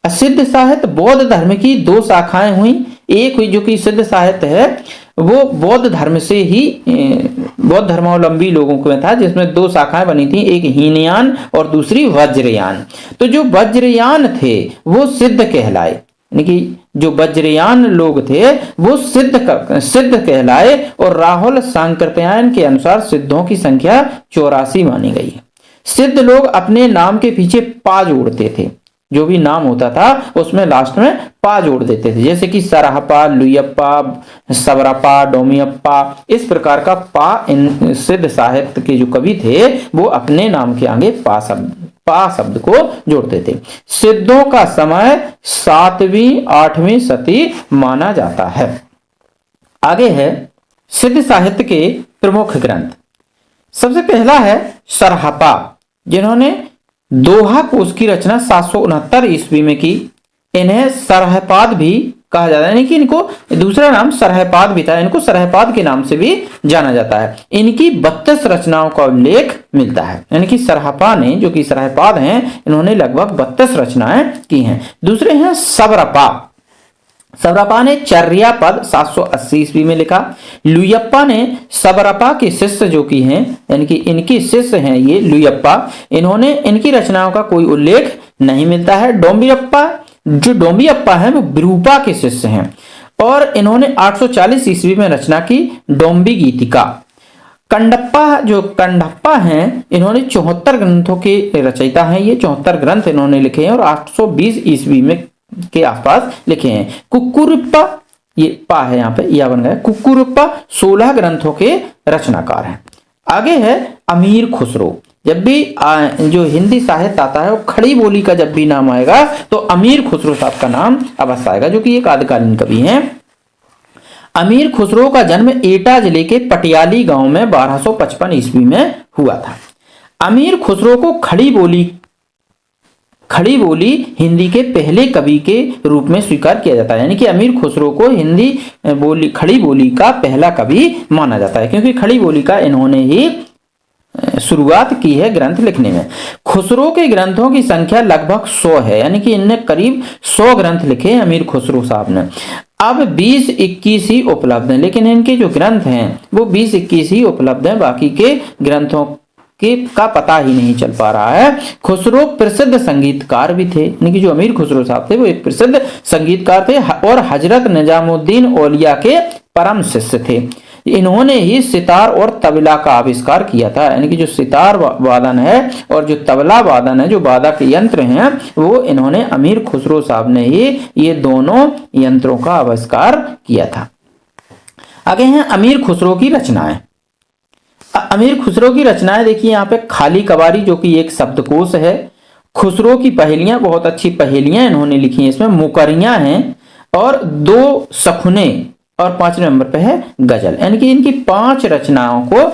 सिद्ध साहित्य बौद्ध धर्म की 2 शाखाएं हुई। एक हुई जो कि सिद्ध साहित्य है वो बौद्ध धर्म से ही बौद्ध धर्मावलंबी लोगों में था, जिसमें 2 शाखाएं बनी थी, एक हीनयान और दूसरी वज्रयान। तो जो वज्रयान थे वो सिद्ध कहलाए, यानी कि जो वज्रयान लोग थे वो सिद्ध कहलाए, और राहुल सांकृत्यायन के अनुसार सिद्धों की संख्या 84 मानी गई है। सिद्ध लोग अपने नाम के पीछे पा जोड़ते थे, जो भी नाम होता था उसमें लास्ट में पा जोड़ देते थे, जैसे कि सरहपा, लुयप्पा, सबरपा, डोमियप्पा, इस प्रकार का पा इन सिद्ध साहित्य के जो कवि थे वो अपने नाम के आगे पा शब्द को जोड़ते थे। सिद्धों का समय 7वीं 8वीं सदी माना जाता है। आगे है सिद्ध साहित्य के प्रमुख ग्रंथ। सबसे पहला है सरहपा, जिन्होंने दोहा कोश की रचना 769 ईस्वी में की। इन्हें सरहपाद भी कहा जाता है, यानी कि इनको दूसरा नाम सरहपाद भी था, इनको सरहपाद के नाम से भी जाना जाता है। इनकी 32 रचनाओं का उल्लेख मिलता है, यानी कि सरहपा ने, जो कि सरहपाद हैं, इन्होंने लगभग 32 रचनाएं की हैं। दूसरे हैं सबरपा। सबरपा ने चर्या पद 780 ईस्वी में लिखा। लुयप्पा ने सबरपा के शिष्य जो कि हैं, यानी कि इनके शिष्य हैं ये लुयप्पा, इन्होंने इनकी रचनाओं का कोई उल्लेख नहीं मिलता है। डोम्बियप्पा है वो विरूपा के शिष्य हैं, और इन्होंने 840 ईस्वी में रचना की डोम्बी गीतिका। कंडप्पा हैं, इन्होंने 74 ग्रंथों के रचयिता हैं, ये 74 ग्रंथ इन्होंने लिखे हैं और 820 ईस्वी में के आसपास लिखे हैं। कुक्कुरुप्पा, ये पा है यहाँ पे या बन गया, कुक्कुरुप्पा 16 ग्रंथों के रचनाकार हैं। आगे है अमीर खुसरो। जब भी जो हिंदी साहित्य आता है वो खड़ी बोली का जब भी नाम आएगा तो अमीर खुसरो साहब का नाम अवश्य आएगा, जो कि एक आदिकालीन कवि हैं। अमीर खुसरो का जन्म एटा जिले के पटियाली गांव में 1255 ईस्वी में हुआ था। अमीर खुसरो को खड़ी बोली हिंदी के पहले कवि के रूप में स्वीकार किया जाता है, यानी कि अमीर खुसरो को हिंदी बोली खड़ी बोली का पहला कवि माना जाता है, क्योंकि खड़ी बोली का इन्होंने ही शुरुआत की है ग्रंथ लिखने में। खुसरो के ग्रंथों की संख्या लगभग 100 है, यानी कि इनने करीब 100 ग्रंथ लिखे हैं अमीर खुसरो साहब ने। अब 20-21 ही उपलब्ध हैं, लेकिन इनके जो ग्रंथ हैं वो 20-21 ही उपलब्ध हैं, बाकी के ग्रंथों के का पता ही नहीं चल पा रहा है। खुसरो प्रसिद्ध संगीतकार भी थे, यानी कि जो अमीर खुसरो साहब थे वो एक प्रसिद्ध संगीतकार थे और हजरत निजामुद्दीन औलिया के परम शिष्य थे। इन्होंने ही सितार और तबला का आविष्कार किया था, यानी कि जो सितार वादन है और जो तबला वादन है, जो वादक यंत्र हैं, वो इन्होंने अमीर खुसरो साहब ने ही ये दोनों यंत्रों का आविष्कार किया था। आगे हैं अमीर खुसरो की रचनाएं। अमीर खुसरो की रचनाएं देखिए यहाँ पे खाली कवारी जो कि एक शब्दकोश है, खुसरो की पहेलियां, बहुत अच्छी पहेलियां इन्होंने लिखी हैं, इसमें मुकरियां हैं और 2 सखुने और 5 नंबर पे है गजल। यानी कि इनकी 5 रचनाओं को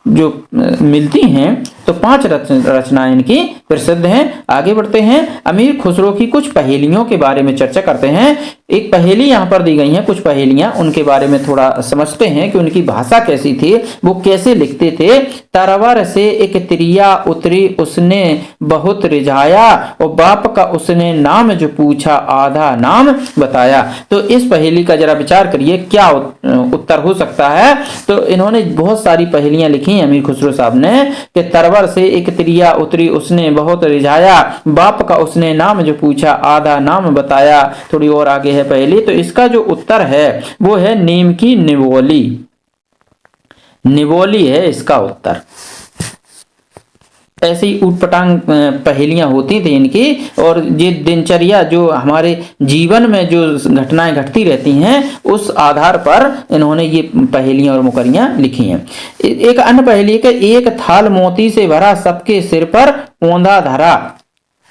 जो मिलती हैं तो 5 रचनाएं इनकी प्रसिद्ध हैं। आगे बढ़ते हैं, अमीर खुसरो की कुछ पहेलियों के बारे में चर्चा करते हैं। एक पहेली यहाँ पर दी गई है, कुछ पहेलियां, उनके बारे में थोड़ा समझते हैं कि उनकी भाषा कैसी थी, वो कैसे लिखते थे। तरवर से एक तिरिया उतरी उसने बहुत रिझाया और बाप का उसने नाम जो पूछा आधा नाम बताया। तो इस पहेली का जरा विचार करिए क्या उत्तर हो सकता है। तो इन्होंने बहुत सारी पहेलियां लिखी अमीर खुसरो साहब ने कि तरवर से एक तिरिया उतरी उसने बहुत रिझाया, बाप का उसने नाम जो पूछा आधा नाम बताया। थोड़ी और आगे है पहेली, तो इसका जो उत्तर है वो है नीम की निवोली। निवोली है इसका उत्तर। ऐसी ऊटपटांग पहेलियां होती थी इनकी, और ये दिनचर्या जो हमारे जीवन में जो घटनाएं घटती रहती हैं उस आधार पर इन्होंने ये पहेलियां और मुकरियां लिखी हैं। एक अन्य पहेली के एक थाल मोती से भरा सबके सिर पर ओंधा धरा।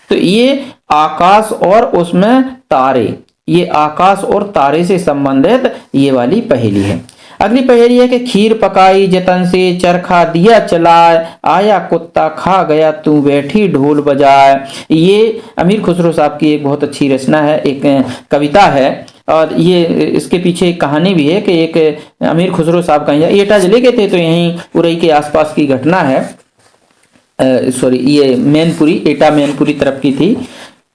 तो ये आकाश और उसमें तारे, ये आकाश और तारे से संबंधित ये वाली पहेली है। अगली पहेली है कि खीर पकाई जतन से चरखा दिया चलाए, आया कुत्ता खा गया तू बैठी ढोल बजाए। ये अमीर खुसरो साहब की एक बहुत अच्छी रचना है, एक कविता है, और ये इसके पीछे एक कहानी भी है कि एक अमीर खुसरो साहब कहीं एटा जिले के थे, तो यहीं उरई के आसपास की घटना है। सॉरी, ये मैनपुरी, एटा मैनपुरी तरफ की थी।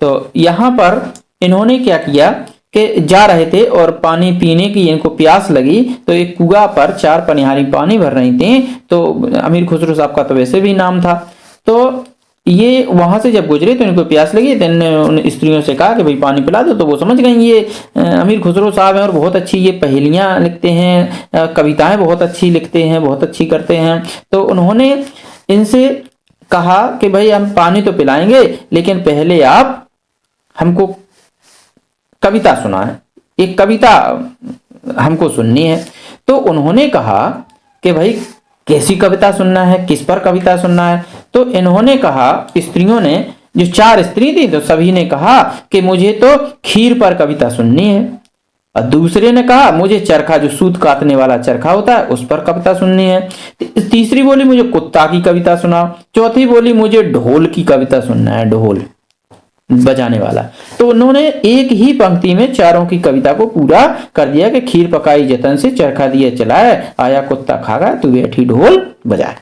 तो यहाँ पर इन्होंने क्या किया कि जा रहे थे और पानी पीने की इनको प्यास लगी, तो एक कुआं पर 4 पनिहारी पानी भर रही थी। तो अमीर खुसरो साहब का तो वैसे भी नाम था, तो ये वहां से जब गुजरे तो इनको प्यास लगी, तो इन्होंने उन स्त्रियों से कहा कि भाई पानी पिला दो। तो वो समझ गई ये अमीर खुसरो साहब हैं और बहुत अच्छी ये पहेलियां लिखते हैं, कविताएं बहुत अच्छी लिखते हैं, बहुत अच्छी करते हैं। तो उन्होंने इनसे कहा कि भाई हम पानी तो पिलाएंगे, लेकिन पहले आप हमको कविता सुना है, एक कविता हमको सुननी है। तो उन्होंने कहा कि भाई कैसी कविता सुनना है, किस पर कविता सुनना है। तो इन्होंने कहा, स्त्रियों ने, जो 4 स्त्री थी, तो सभी ने कहा कि मुझे तो खीर पर कविता सुननी है। और दूसरे ने कहा मुझे चरखा, जो सूत काटने वाला चरखा होता है, उस पर कविता सुननी है। तीसरी बोली मुझे कुत्ता की कविता सुनाओ। चौथी बोली मुझे ढोल की कविता सुनना है, ढोल बजाने वाला। तो उन्होंने एक ही पंक्ति में चारों की कविता को पूरा कर दिया कि खीर पकाई जतन से चरखा दिया चलाए, आया कुत्ता खा गया तू बैठी ढोल बजाए।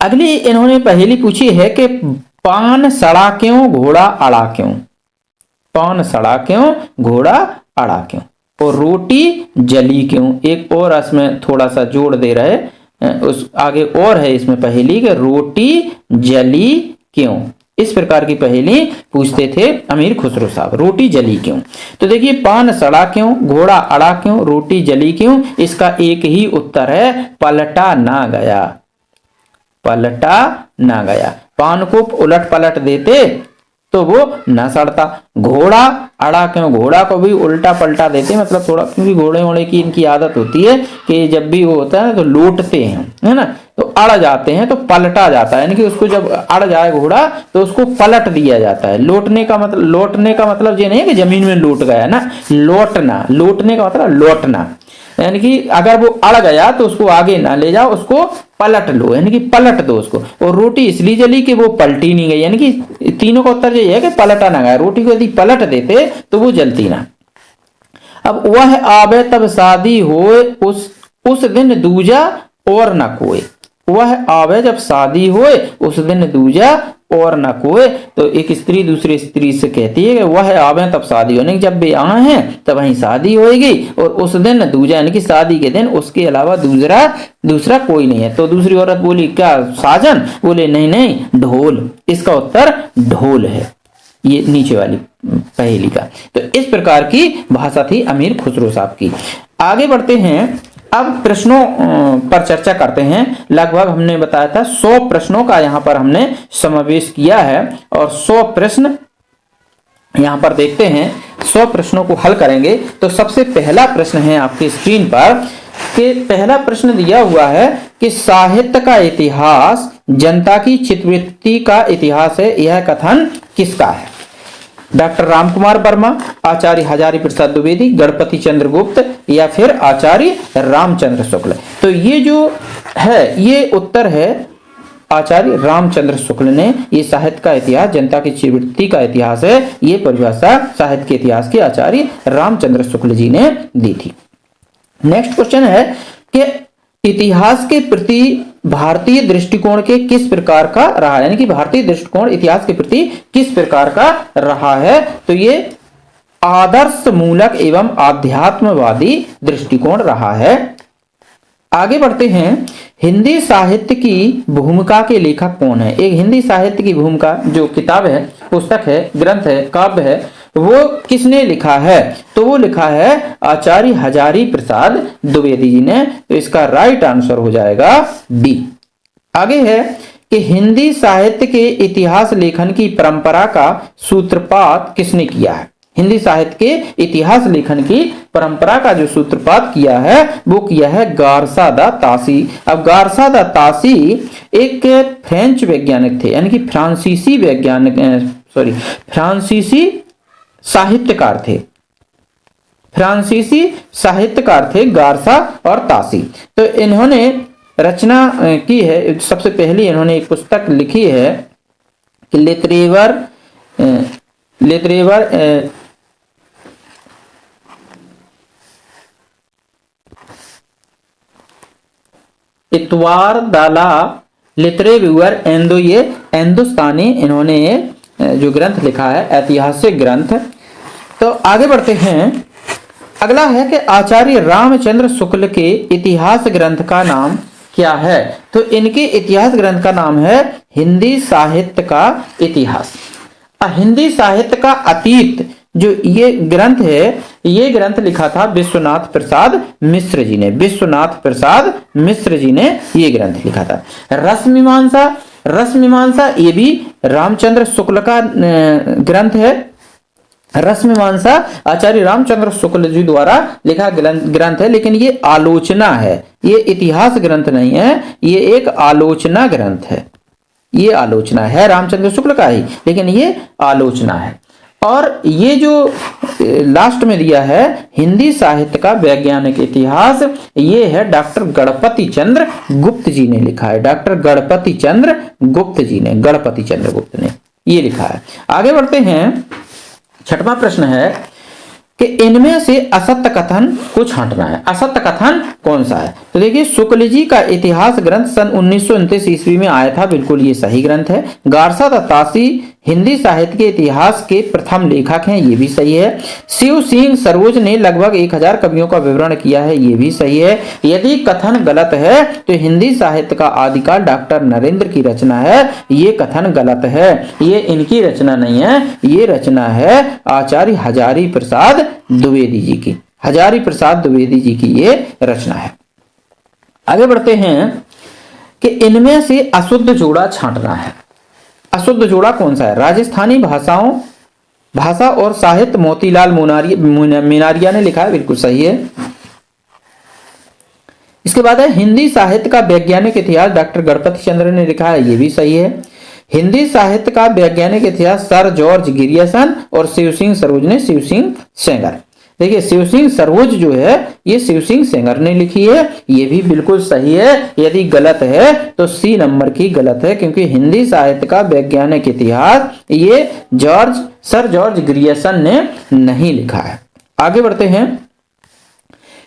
अगली इन्होंने पहेली पूछी है कि पान सड़ा क्यों घोड़ा अड़ा क्यों। पान सड़ा क्यों घोड़ा अड़ा क्यों, और रोटी जली क्यों। एक और इसमें थोड़ा सा जोड़ दे रहे, उस आगे और है इसमें पहेली कि रोटी जली क्यों। इस प्रकार की पहेली पूछते थे अमीर खुसरो साहब, रोटी जली क्यों। तो देखिए, पान सड़ा क्यों, घोड़ा अड़ा क्यों, रोटी जली क्यों, इसका एक ही उत्तर है पलटा ना गया। पलटा ना गया, पान को उलट पलट देते तो वो न सड़ता। घोड़ा अड़ा क्यों, घोड़ा को भी उल्टा पलटा देते, मतलब थोड़ा, क्योंकि घोड़े वोड़े की इनकी आदत होती है कि जब भी वो होता है तो लौटते हैं, है ना, तो अड़ जाते हैं तो पलटा जाता है। यानी कि उसको जब अड़ जाए घोड़ा तो उसको पलट दिया जाता है। लौटने का मतलब ये नहीं है कि जमीन में लौट गया ना, लौटना, लौटने का मतलब लौटना। यानी कि अगर वो अड़ गया तो उसको आगे ना ले जाओ, उसको पलट लो, यानी कि पलट दो उसको। और रोटी इसलिए जली कि वो पलटी नहीं गई, यानी कि तीनों का उत्तर ये है कि पलटा ना गया। रोटी को यदि पलट देते तो वो जलती ना। अब वह आवे तब शादी होए, उस दिन दूजा और न कोई। वह आवे जब शादी होए, उस दिन दूजा और न कोई। तो एक स्त्री दूसरी स्त्री से कहती है कि वह आवे तब शादी होने, जब वे आए हैं तब वहीं शादी होगी, और उस दिन दूजा यानी कि शादी के दिन उसके अलावा दूसरा कोई नहीं है। तो दूसरी औरत बोली क्या साजन? बोले नहीं नहीं ढोल। इसका उत्तर ढोल है, ये नीचे वाली पहेली का। तो इस प्रकार की भाषा थी अमीर खुसरो साहब की। आगे बढ़ते हैं, अब प्रश्नों पर चर्चा करते हैं। लगभग हमने बताया था 100 प्रश्नों का यहाँ पर हमने समावेश किया है, और 100 प्रश्न यहाँ पर देखते हैं। 100 प्रश्नों को हल करेंगे। तो सबसे पहला प्रश्न है आपकी स्क्रीन पर, कि पहला प्रश्न दिया हुआ है कि साहित्य का इतिहास जनता की चित्तवृत्ति का इतिहास है, यह कथन किसका है? डॉक्टर रामकुमार वर्मा, आचार्य हजारी प्रसाद द्विवेदी, गणपति चंद्र गुप्त, या फिर आचार्य रामचंद्र शुक्ल। तो ये जो है ये उत्तर है आचार्य रामचंद्र शुक्ल ने। ये साहित्य का इतिहास जनता की चित्तवृत्ति का इतिहास है, ये परिभाषा साहित्य के इतिहास की आचार्य रामचंद्र शुक्ल जी ने दी थी। नेक्स्ट क्वेश्चन है कि इतिहास के प्रति भारतीय दृष्टिकोण के किस प्रकार का रहा है, यानी कि भारतीय दृष्टिकोण इतिहास के प्रति किस प्रकार का रहा है? तो ये आदर्श मूलक एवं आध्यात्मवादी दृष्टिकोण रहा है। आगे बढ़ते हैं, हिंदी साहित्य की भूमिका के लेखक कौन है? एक हिंदी साहित्य की भूमिका जो किताब है, पुस्तक है, ग्रंथ है, काव्य है, वो किसने लिखा है? तो वो लिखा है आचार्य हजारी प्रसाद द्विवेदी जी ने। तो इसका राइट आंसर हो जाएगा डी। आगे है कि हिंदी साहित्य के इतिहास लेखन की परंपरा का सूत्रपात किसने किया है? हिंदी साहित्य के इतिहास लेखन की परंपरा का जो सूत्रपात किया है वो किया है गारसा दा तासी। अब गारसा दा तासी एक फ्रेंच वैज्ञानिक थे, यानी कि फ्रांसीसी वैज्ञानिक, फ्रांसीसी साहित्यकार थे। फ्रांसीसी साहित्यकार थे गारसा और तासी। तो इन्होंने रचना की है, सबसे पहले इन्होंने एक पुस्तक लिखी है कि लितरेवर इतवार दाला लितरेवर एंदो, ये हिंदुस्तानी इन्होंने जो ग्रंथ लिखा है, ऐतिहासिक ग्रंथ। तो आगे बढ़ते हैं, अगला है कि आचार्य रामचंद्र शुक्ल के इतिहास ग्रंथ का नाम क्या है? तो इनके इतिहास ग्रंथ का नाम है हिंदी साहित्य का इतिहास। हिंदी साहित्य का अतीत जो ये ग्रंथ है, ये ग्रंथ लिखा था विश्वनाथ प्रसाद मिश्र जी ने। विश्वनाथ प्रसाद मिश्र जी ने ये ग्रंथ लिखा था। रसमीमांसा ये भी रामचंद्र शुक्ल का ग्रंथ है। रसमीमांसा आचार्य रामचंद्र शुक्ल जी द्वारा लिखा ग्रंथ है, लेकिन ये आलोचना है, ये इतिहास ग्रंथ नहीं है, ये एक आलोचना ग्रंथ है। ये आलोचना है रामचंद्र शुक्ल का ही, लेकिन ये आलोचना है। और ये जो लास्ट में दिया है हिंदी साहित्य का वैज्ञानिक इतिहास, ये है डॉक्टर गणपति चंद्र गुप्त जी ने लिखा है। डॉक्टर गणपति चंद्र गुप्त जी ने, गणपति चंद्र गुप्त ने ये लिखा है। आगे बढ़ते हैं, छठवां प्रश्न है कि इनमें से असत्य कथन को छांटना है। असत्य कथन कौन सा है? तो देखिए, शुक्ल जी का इतिहास ग्रंथ सन 1929 ईस्वी में आया था, बिल्कुल ये सही ग्रंथ है। गारसा दा तासी हिंदी साहित्य के इतिहास के प्रथम लेखक हैं, ये भी सही है। शिव सिंह सरोज ने लगभग 1000 कवियों का विवरण किया है, ये भी सही है। यदि कथन गलत है तो हिंदी साहित्य का आदिकाल डॉक्टर नरेंद्र की रचना है, ये कथन गलत है, ये इनकी रचना नहीं है, ये रचना है आचार्य हजारी प्रसाद द्विवेदी जी की। हजारी प्रसाद द्विवेदी जी की ये रचना है। आगे बढ़ते हैं कि इनमें से अशुद्ध जोड़ा छांटना है। अशुद्ध जोड़ा कौन सा है? राजस्थानी भाषा और साहित्य मोतीलाल मीनारिया ने लिखा है, बिल्कुल सही है। इसके बाद है हिंदी साहित्य का वैज्ञानिक इतिहास, डॉक्टर गणपति चंद्र ने लिखा है, ये भी सही है। हिंदी साहित्य का वैज्ञानिक इतिहास सर जॉर्ज गिरियसन और शिव सिंह सरोज ने, शिव सिंह सेंगर। देखिए, शिव सिंह सरोज जो है ये शिव सिंह सेंगर ने लिखी है, ये भी बिल्कुल सही है। यदि गलत है तो सी नंबर की गलत है, क्योंकि हिंदी साहित्य का वैज्ञानिक इतिहास ये सर जॉर्ज ग्रियर्सन ने नहीं लिखा है। आगे बढ़ते हैं,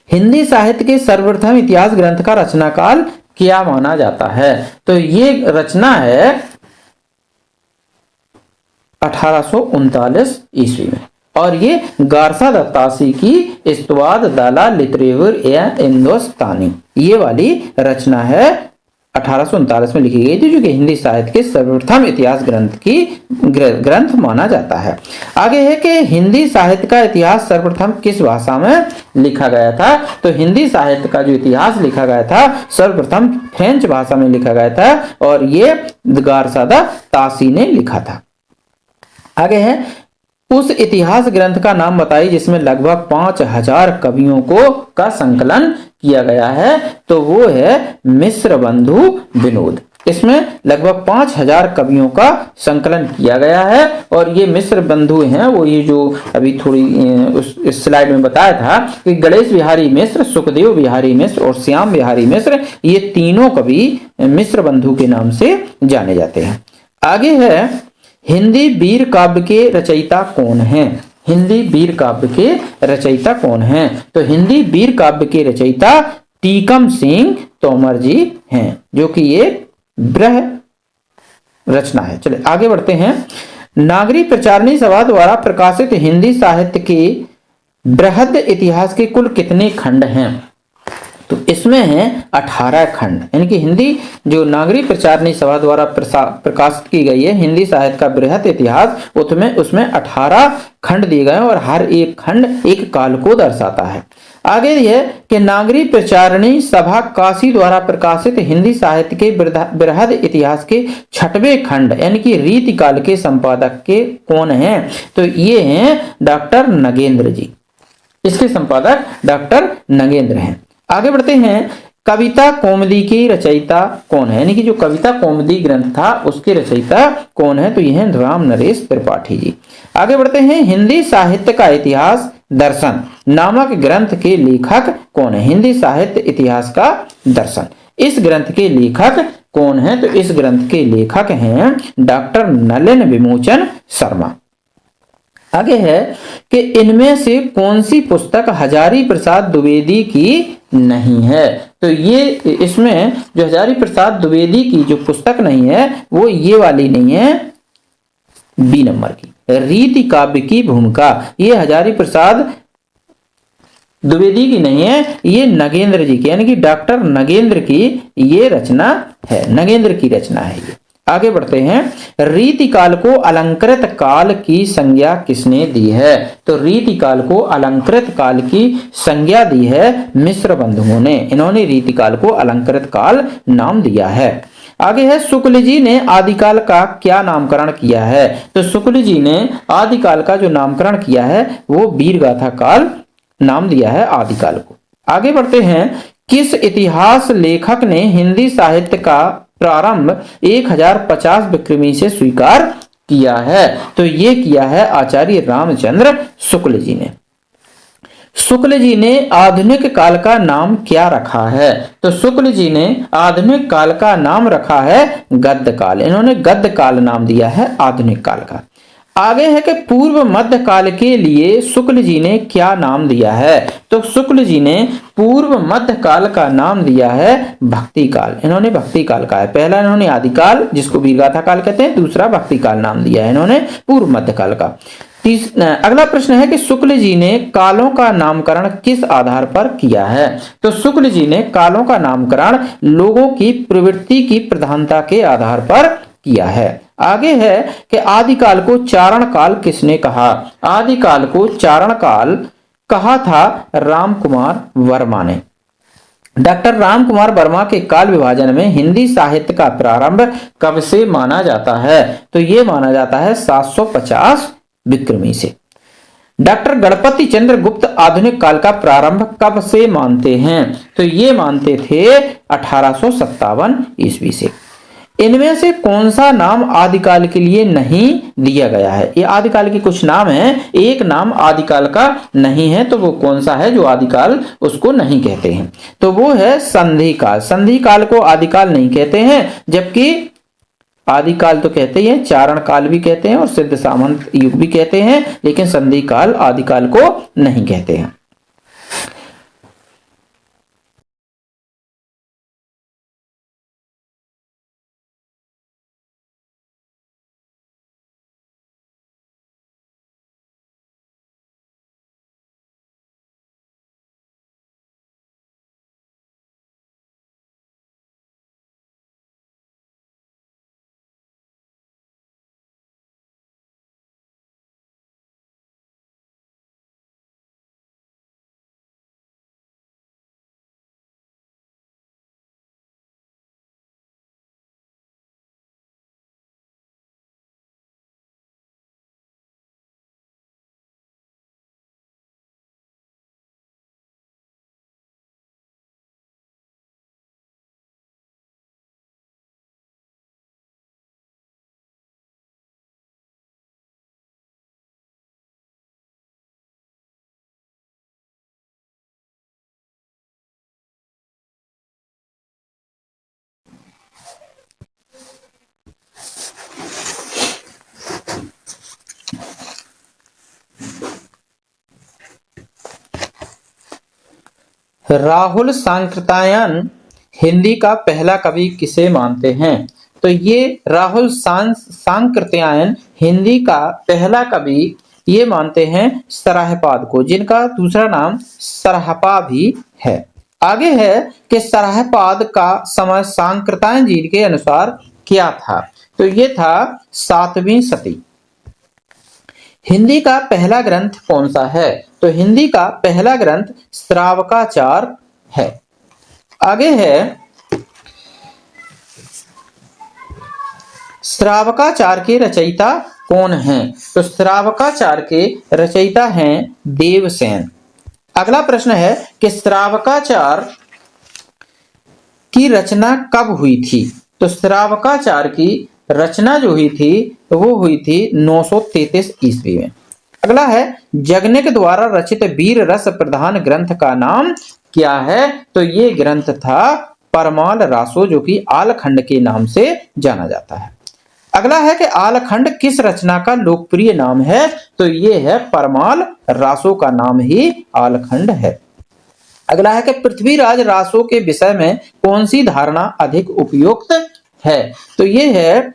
हिंदी साहित्य के सर्वप्रथम इतिहास ग्रंथ का रचनाकाल क्या माना जाता है? तो ये रचना है 1839 ईस्वी में। और ये गारसा दत्तासी की इस्तवाद दाला लितरेवर या हिंदुस्तानी, ये वाली रचना है 1839 में लिखी गई थी, जो कि हिंदी साहित्य के सर्वप्रथम इतिहास ग्रंथ माना जाता है। आगे है कि हिंदी साहित्य का इतिहास सर्वप्रथम किस भाषा में लिखा गया था। तो हिंदी साहित्य का जो इतिहास लिखा गया था सर्वप्रथम फ्रेंच भाषा में लिखा गया था, और ये गारसादा तासी ने लिखा था। आगे है, उस इतिहास ग्रंथ का नाम बताइए जिसमें लगभग 5000 कवियों का संकलन किया गया है। तो वो है मिस्र बंधु विनोद। इसमें लगभग 5000 कवियों का संकलन किया गया है, और ये मिस्र बंधु हैं वो, ये जो अभी थोड़ी इस स्लाइड में बताया था कि गणेश बिहारी मिश्र, सुखदेव बिहारी मिश्र और श्याम बिहारी मिश्र, ये तीनों कवि मिस्र बंधु के नाम से जाने जाते हैं। आगे है, हिंदी वीर काव्य के रचयिता कौन हैं। हिंदी वीर काव्य के रचयिता कौन हैं। तो हिंदी वीर काव्य के रचयिता टीकम सिंह तोमर जी हैं, जो कि एक बृहद रचना है। चलिए आगे बढ़ते हैं। नागरी प्रचारणी सभा द्वारा प्रकाशित हिंदी साहित्य के बृहद इतिहास के कुल कितने खंड हैं। तो इसमें है 18 खंड, यानी कि हिंदी जो नागरी प्रचारणी सभा द्वारा प्रकाशित की गई है हिंदी साहित्य का बृहद इतिहास, उसमें 18 खंड दिए गए हैं, और हर एक खंड एक काल को दर्शाता है। आगे यह कि नागरी प्रचारणी सभा काशी द्वारा प्रकाशित हिंदी साहित्य के बृहद इतिहास के 6वें खंड यानी कि रीति काल के संपादक के कौन हैं। तो ये हैं डॉक्टर नगेंद्र जी, इसके संपादक डॉक्टर नगेंद्र हैं। आगे बढ़ते हैं, कविता कौमुदी की रचयिता कौन है, यानी कि जो कविता कौमुदी ग्रंथ था उसके रचयिता कौन है। तो यह है राम नरेश त्रिपाठी जी। आगे बढ़ते हैं, हिंदी साहित्य का इतिहास दर्शन नामक ग्रंथ के लेखक कौन है। हिंदी साहित्य इतिहास का दर्शन, इस ग्रंथ के लेखक कौन है। तो इस ग्रंथ के लेखक हैं डॉक्टर नलिन विमोचन शर्मा। आगे है कि इनमें से कौन सी पुस्तक हजारी प्रसाद द्विवेदी की नहीं है। तो ये इसमें जो हजारी प्रसाद द्विवेदी की जो पुस्तक नहीं है वो ये वाली नहीं है, बी नंबर की रीति काव्य की भूमिका, ये हजारी प्रसाद द्विवेदी की नहीं है, ये नगेंद्र जी की यानी कि डॉक्टर नगेंद्र की ये रचना है, नगेंद्र की रचना है ये। आगे बढ़ते हैं, रीति काल को अलंकृत काल की संज्ञा किसने दी है। तो रीति काल को अलंकृत काल की संज्ञा दी है मिस्र बंधुओं ने, इन्होंने रीति काल को अलंकृत काल नाम दिया है। आगे है, शुक्ल जी ने आदिकाल का क्या नामकरण किया है। तो शुक्ल जी ने आदिकाल का जो नामकरण किया है वो वीर गाथा काल नाम दिया है आदिकाल को। आगे बढ़ते हैं, किस इतिहास लेखक ने हिंदी साहित्य का प्रारंभ 1050 विक्रमी से स्वीकार किया है। तो ये किया है आचार्य रामचंद्र शुक्ल जी ने। शुक्ल जी ने आधुनिक काल का नाम क्या रखा है। तो शुक्ल जी ने आधुनिक काल का नाम रखा है गद्य काल, इन्होंने गद्य काल नाम दिया है आधुनिक काल का। आगे है कि पूर्व मध्य काल के लिए शुक्ल जी ने क्या नाम दिया है। तो शुक्ल जी ने पूर्व मध्य काल का नाम दिया है भक्ति काल, इन्होंने भक्ति काल का है। पहला इन्होंने आदिकाल जिसको वीरगाथा काल कहते हैं, दूसरा भक्ति काल नाम दिया है इन्होंने पूर्व मध्य काल का। अगला प्रश्न है कि शुक्ल जी ने कालों का नामकरण किस आधार पर किया है। तो शुक्ल जी ने कालों का नामकरण लोगों की प्रवृत्ति की प्रधानता के आधार पर किया है। आगे है कि आदिकाल को चारण काल किसने कहा। आदिकाल को चारण काल कहा था राम कुमार वर्मा ने। डॉक्टर राम कुमार वर्मा के काल विभाजन में हिंदी साहित्य का प्रारंभ कब से माना जाता है। तो ये माना जाता है 750 विक्रमी से। डॉक्टर गणपति चंद्र गुप्त आधुनिक काल का प्रारंभ कब से मानते हैं। तो ये मानते थे 1857 ईस्वी से। इनमें से कौन सा नाम आदिकाल के लिए नहीं दिया गया है। ये आदिकाल के कुछ नाम हैं, एक नाम आदिकाल का नहीं है, तो वो कौन सा है जो आदिकाल उसको नहीं कहते हैं। तो वो है संधि काल। संधि काल को आदिकाल नहीं कहते हैं, जबकि आदिकाल तो कहते हैं, चारण काल भी कहते हैं और सिद्ध सामंत युग भी कहते हैं, लेकिन संधि काल आदिकाल को नहीं कहते हैं। राहुल सांकृत्यायन हिंदी का पहला कवि किसे मानते हैं? तो ये राहुल सांकृत्यायन हिंदी का पहला कवि ये मानते हैं सरहपाद को, जिनका दूसरा नाम सरहपा भी है। आगे है कि सरहपाद का समय सांकृत्यायन जी के अनुसार क्या था? तो ये था 7वीं सदी। हिंदी का पहला ग्रंथ कौन सा है? तो हिंदी का पहला ग्रंथ श्रावकाचार है। आगे है श्रावकाचार के रचयिता कौन हैं? तो श्रावकाचार के रचयिता हैं देवसेन। अगला प्रश्न है कि श्रावकाचार की रचना कब हुई थी? तो श्रावकाचार की रचना जो हुई थी वो हुई थी 933 ईस्वी में। अगला है जगनिक द्वारा रचित वीर रस प्रधान ग्रंथ का नाम क्या है? तो ये ग्रंथ था परमाल रासो, जो कि आलखंड के नाम से जाना जाता है। अगला है कि आलखंड किस रचना का लोकप्रिय नाम है? तो ये है परमाल रासो का नाम ही आलखंड है। अगला है कि पृथ्वीराज रासो के विषय में कौन सी धारणा अधिक उपयुक्त है? तो ये है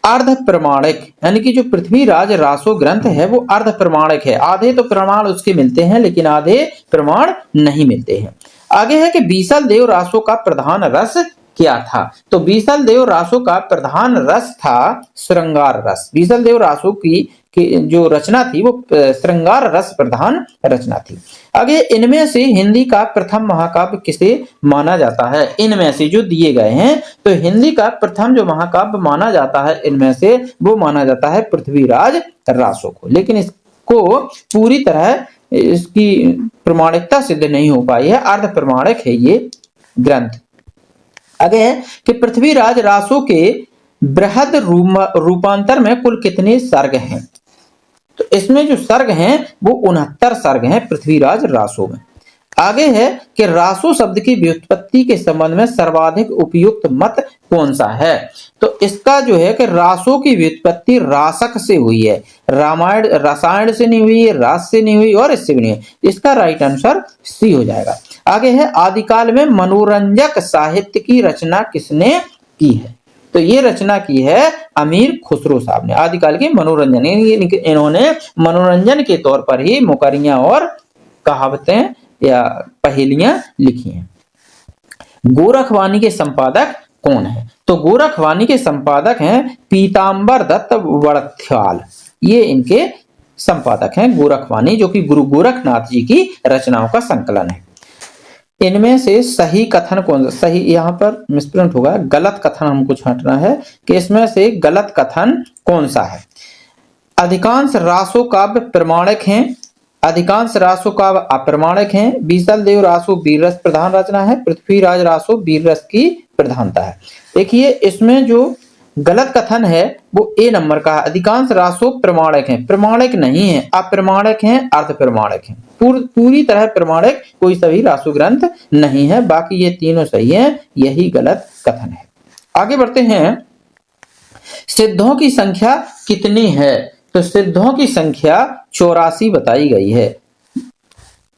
अर्ध प्रमाणिक, यानी कि जो पृथ्वीराज रासो ग्रंथ है वो अर्ध प्रमाणिक है। आधे तो प्रमाण उसके मिलते हैं लेकिन आधे प्रमाण नहीं मिलते हैं। आगे है कि बीसल देव रासो का प्रधान रस क्या था? तो बीसल देव रासो का प्रधान रस था श्रृंगार रस। बीसल देव रासो की जो रचना थी वो श्रृंगार रस प्रधान रचना थी। आगे इनमें से हिंदी का प्रथम महाकाव्य किसे माना जाता है? इनमें से जो दिए गए हैं तो हिंदी का प्रथम जो महाकाव्य माना जाता है इनमें से वो माना जाता है पृथ्वीराज रासो को, लेकिन इसको पूरी तरह इसकी प्रमाणिकता सिद्ध नहीं हो पाई है, अर्ध प्रमाणिक है ये ग्रंथ। आगे है कि पृथ्वीराज रासो के बृहद रूपांतर में कुल कितने सर्ग हैं? तो इसमें जो सर्ग हैं वो 69 सर्ग हैं पृथ्वीराज रासो में। आगे है कि रासो शब्द की व्युत्पत्ति के संबंध में सर्वाधिक उपयुक्त मत कौन सा है? तो इसका जो है कि रासो की व्युत्पत्ति रासक से हुई है, रामायण रसायन से नहीं हुई, रास से नहीं हुई और इससे भी नहीं है। इसका राइट आंसर सी हो जाएगा। आगे है आदिकाल में मनोरंजक साहित्य की रचना किसने की है? तो ये रचना की है अमीर खुसरो साहब ने। आदिकाल के मनोरंजन, इन्होंने मनोरंजन के तौर पर ही मुकरियां और कहावतें या पहेलियां लिखी हैं। गोरखवाणी के संपादक कौन है? तो गोरखवाणी के संपादक हैं पीतांबर दत्त वड़थ्याल, ये इनके संपादक हैं गोरखवाणी, जो कि गुरु गोरखनाथ जी की रचनाओं का संकलन है। इनमें से सही कथन कौन सा? सही यहाँ पर मिसप्रिंट होगा, गलत कथन हमको छांटना है कि इसमें से गलत कथन कौन सा है? अधिकांश रासो काव्य प्रमाणिक हैं, अधिकांश रासो काव्य अप्रमाणिक हैं, बीसल देव रासो वीर रस प्रधान रचना है, पृथ्वीराज रासो वीर रस की प्रधानता है। देखिए इसमें जो गलत कथन है वो ए नंबर का है, अधिकांश रासो प्रमाणिक हैं, प्रमाणिक नहीं है, अप्रमाणिक हैं, अर्ध प्रमाणिक हैं। पूरी तरह प्रमाणिक कोई सभी रासो ग्रंथ नहीं है, बाकी ये तीनों सही हैं, यही गलत कथन है। आगे बढ़ते हैं, सिद्धों की संख्या कितनी है? तो सिद्धों की संख्या 84 बताई गई है,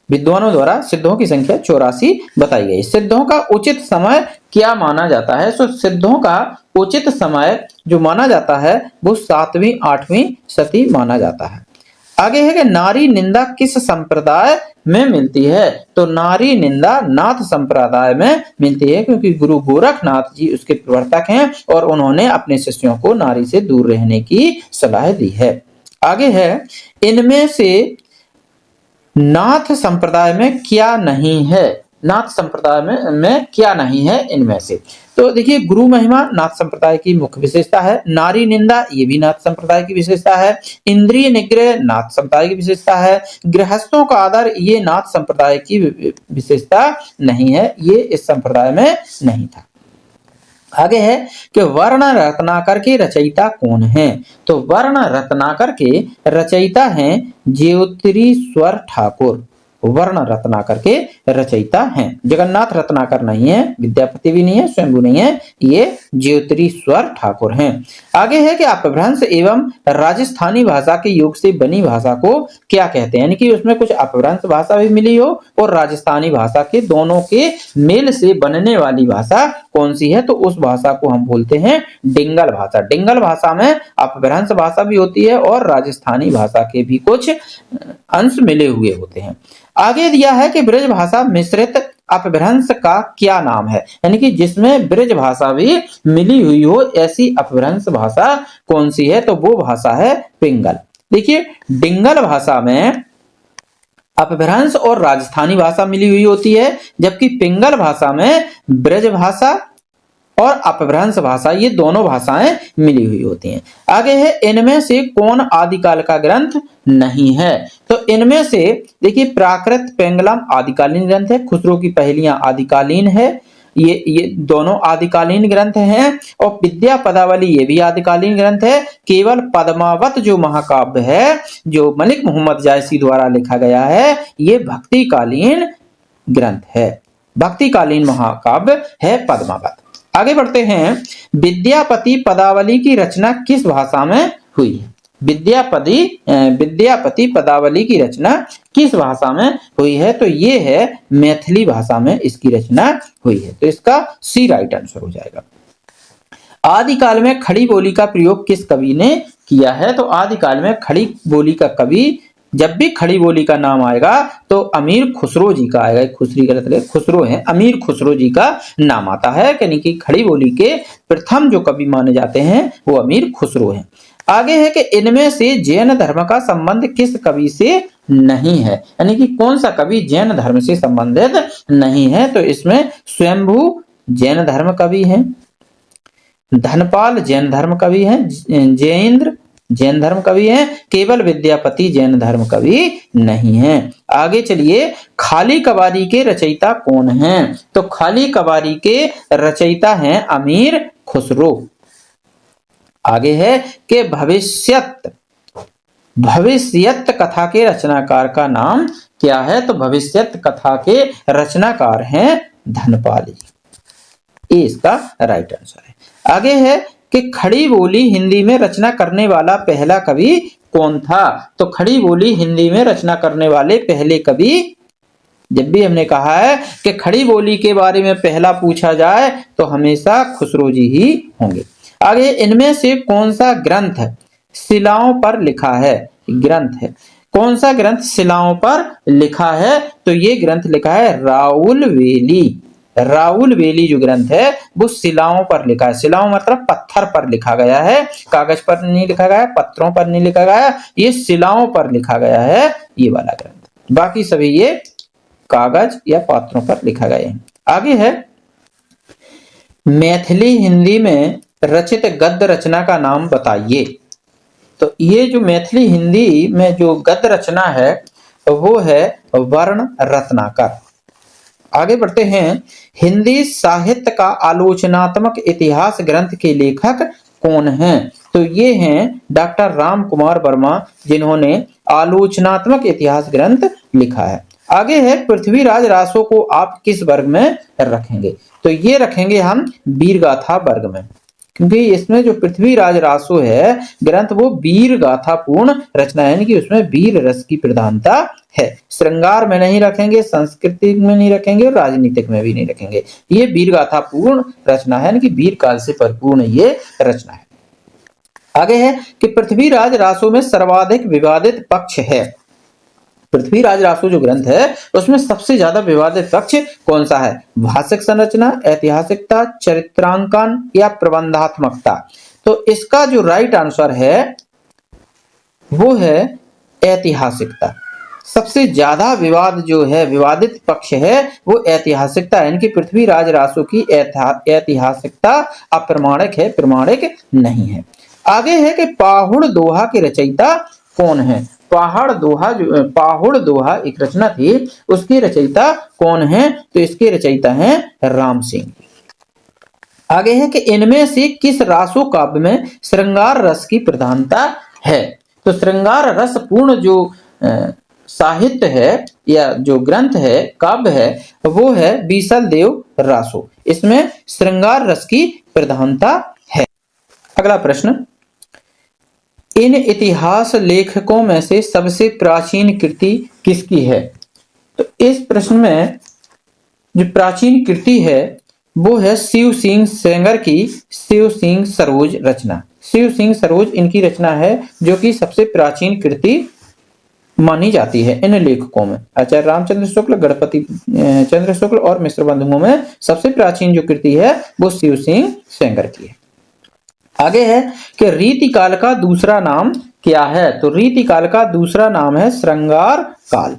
विद्वानों द्वारा सिद्धों की संख्या 84 बताई गई। सिद्धों का उचित समय क्या माना जाता है? तो सिद्धों का उचित समय जो माना जाता है वो 7वीं 8वीं सदी माना जाता है। आगे है कि नारी निंदा किस संप्रदाय में मिलती है? तो नारी निंदा नाथ संप्रदाय में मिलती है, क्योंकि गुरु गोरखनाथ जी उसके प्रवर्तक हैं और उन्होंने अपने शिष्यों को नारी से दूर रहने की सलाह दी है। आगे है इनमें से नाथ संप्रदाय में क्या नहीं है? नाथ संप्रदाय में क्या नहीं है इनमें से? तो देखिए गुरु महिमा नाथ संप्रदाय की मुख्य विशेषता है, नारी निंदा ये भी नाथ संप्रदाय की विशेषता है, इंद्रिय निग्रह नाथ संप्रदाय की विशेषता है, गृहस्थों का आदर ये नाथ संप्रदाय की विशेषता नहीं है, ये इस संप्रदाय में नहीं था। आगे है कि वर्ण रत्नाकर के रचयिता कौन हैं? तो वर्ण रत्नाकर के रचयिता हैं ज्योतिरीश्वर ठाकुर। वर्ण रत्नाकर के रचयिता हैं। जगन्नाथ रत्नाकर नहीं है, विद्यापति भी नहीं है, स्वयंभू नहीं है, ये ज्योतिरीश्वर ठाकुर हैं। आगे है कि अपभ्रंश एवं राजस्थानी भाषा के योग से बनी भाषा को क्या कहते हैं, यानी कि उसमें कुछ अपभ्रंश भाषा भी मिली हो और राजस्थानी भाषा के दोनों के मेल से बनने वाली भाषा कौन सी है, तो उस भाषा को हम बोलते हैं डिंगल भाषा। डिंगल भाषा में अपभ्रंश भाषा भी होती है और राजस्थानी भाषा के भी कुछ अंश मिले हुए होते हैं। आगे दिया है कि ब्रज भाषा मिश्रित अपभ्रंश का क्या नाम है, यानी कि जिसमें ब्रज भाषा भी मिली हुई हो ऐसी अपभ्रंश भाषा कौन सी है, तो वो भाषा है पिंगल। देखिए डिंगल भाषा में अपभ्रंश और राजस्थानी भाषा मिली हुई होती है, जबकि पिंगल भाषा में ब्रज भाषा और अपभ्रंश भाषा ये दोनों भाषाएं मिली हुई होती हैं। आगे है इनमें से कौन आदिकाल का ग्रंथ नहीं है, तो इनमें से देखिए प्राकृत पेंगलम आदिकालीन ग्रंथ है, खुसरो की पहेलियां आदिकालीन है, ये दोनों आदिकालीन ग्रंथ हैं, और विद्या पदावली ये भी आदिकालीन ग्रंथ है। केवल पद्मावत जो महाकाव्य है जो मलिक मोहम्मद जायसी द्वारा लिखा गया है ये भक्तिकालीन ग्रंथ है, भक्तिकालीन महाकाव्य है पद्मावत। आगे बढ़ते हैं, विद्यापति पदावली की रचना किस भाषा में हुई है? विद्यापति पदावली की रचना किस भाषा में हुई है, तो ये है मैथिली भाषा में इसकी रचना हुई है, तो इसका सी राइट आंसर हो जाएगा। आदिकाल में खड़ी बोली का प्रयोग किस कवि ने किया है, तो आदिकाल में खड़ी बोली का कवि, जब भी खड़ी बोली का नाम आएगा तो अमीर खुसरो जी का आएगा, खुसरी गलत है, खुसरो है, अमीर खुसरो जी का नाम आता है, यानी कि खड़ी बोली के प्रथम जो कवि माने जाते हैं वो अमीर खुसरो हैं। आगे है कि इनमें से जैन धर्म का संबंध किस कवि से नहीं है, यानी कि कौन सा कवि जैन धर्म से संबंधित नहीं है, तो इसमें स्वयंभू जैन धर्म कवि हैं, धनपाल जैन धर्म कवि हैं, जयेंद्र जैन धर्म कवि हैं, केवल विद्यापति जैन धर्म कवि नहीं हैं। आगे चलिए, खाली कवारी के रचयिता कौन हैं, तो खाली कवारी के रचयिता हैं अमीर खुसरो। आगे है कि भविष्यत कथा के रचनाकार का नाम क्या है, तो भविष्यत कथा के रचनाकार हैं धनपाल जी, ये इसका राइट आंसर है। आगे है कि खड़ी बोली हिंदी में रचना करने वाला पहला कवि कौन था, तो खड़ी बोली हिंदी में रचना करने वाले पहले कवि, जब भी हमने कहा है कि खड़ी बोली के बारे में पहला पूछा जाए तो हमेशा खुसरो जी ही होंगे। आगे, इनमें से कौन सा ग्रंथ शिलाओं पर लिखा है, ग्रंथ है, कौन सा ग्रंथ शिलाओं पर लिखा है, तो ये ग्रंथ लिखा है राउल वेली। राउल वेली जो ग्रंथ है वो शिलाओं पर लिखा है, शिलाओं मतलब पत्थर पर लिखा गया है, कागज पर नहीं लिखा गया, पत्थरों पर नहीं लिखा गया, ये शिलाओं पर लिखा गया है ये वाला ग्रंथ, बाकी सभी ये कागज या पत्थरों पर लिखा गया है। आगे है, मैथिली हिंदी में रचित गद्य रचना का नाम बताइए, तो ये जो मैथिली हिंदी में जो गद्य रचना है वो है वर्ण रत्नाकर। आगे बढ़ते हैं, हिंदी साहित्य का आलोचनात्मक इतिहास ग्रंथ के लेखक कौन हैं, तो ये हैं डॉक्टर राम कुमार वर्मा, जिन्होंने आलोचनात्मक इतिहास ग्रंथ लिखा है। आगे है, पृथ्वीराज रासो को आप किस वर्ग में रखेंगे, तो ये रखेंगे हम वीरगाथा वर्ग में, क्योंकि इसमें जो पृथ्वीराज रासो है ग्रंथ वो वीर गाथा पूर्ण रचना है, यानी कि उसमें वीर रस की प्रधानता है। श्रृंगार में नहीं रखेंगे, संस्कृति में नहीं रखेंगे और राजनीतिक में भी नहीं रखेंगे, ये वीर गाथा पूर्ण रचना है, यानी कि वीर काल से परिपूर्ण ये रचना है। आगे है कि पृथ्वीराज रासो में सर्वाधिक विवादित पक्ष है, पृथ्वीराज रासो जो ग्रंथ है उसमें सबसे ज्यादा विवादित पक्ष कौन सा है, भाषिक संरचना, ऐतिहासिकता, चरित्रांकन या प्रबंधात्मकता, तो इसका जो राइट आंसर है वो है ऐतिहासिकता। सबसे ज्यादा विवाद जो है, विवादित पक्ष है वो ऐतिहासिकता है, यानी कि पृथ्वीराज रासो की ऐतिहासिकता अप्रमाणिक है, प्रमाणिक नहीं है। आगे है कि पाहुड़ दोहा के रचयिता कौन है, पाहुड़ दोहा एक रचना थी, उसके रचयिता कौन है, तो इसके रचयिता हैं राम सिंह। आगे है कि इनमें से किस रासो काव्य में श्रृंगार रस की प्रधानता है, तो श्रृंगार रस पूर्ण जो साहित्य है या जो ग्रंथ है, काव्य है, वो है बीसल देव रासो। इसमें श्रृंगार रस की प्रधानता है। अगला प्रश्न, इन इतिहास लेखकों में से सबसे प्राचीन कृति किसकी है? तो इस प्रश्न में जो प्राचीन कृति है वो है शिव सिंह सेंगर की शिव सिंह सरोज रचना। शिव सिंह सरोज इनकी रचना है जो कि सबसे प्राचीन कृति मानी जाती है इन लेखकों में। आचार्य रामचंद्र शुक्ल, गणपति चंद्र शुक्ल और मिश्र बंधुओं में सबसे प्राचीन जो कृति है वो शिव सिंह सेंगर की है। आगे है कि रीतिकाल का दूसरा नाम क्या है? तो रीतिकाल का दूसरा नाम है श्रृंगार काल।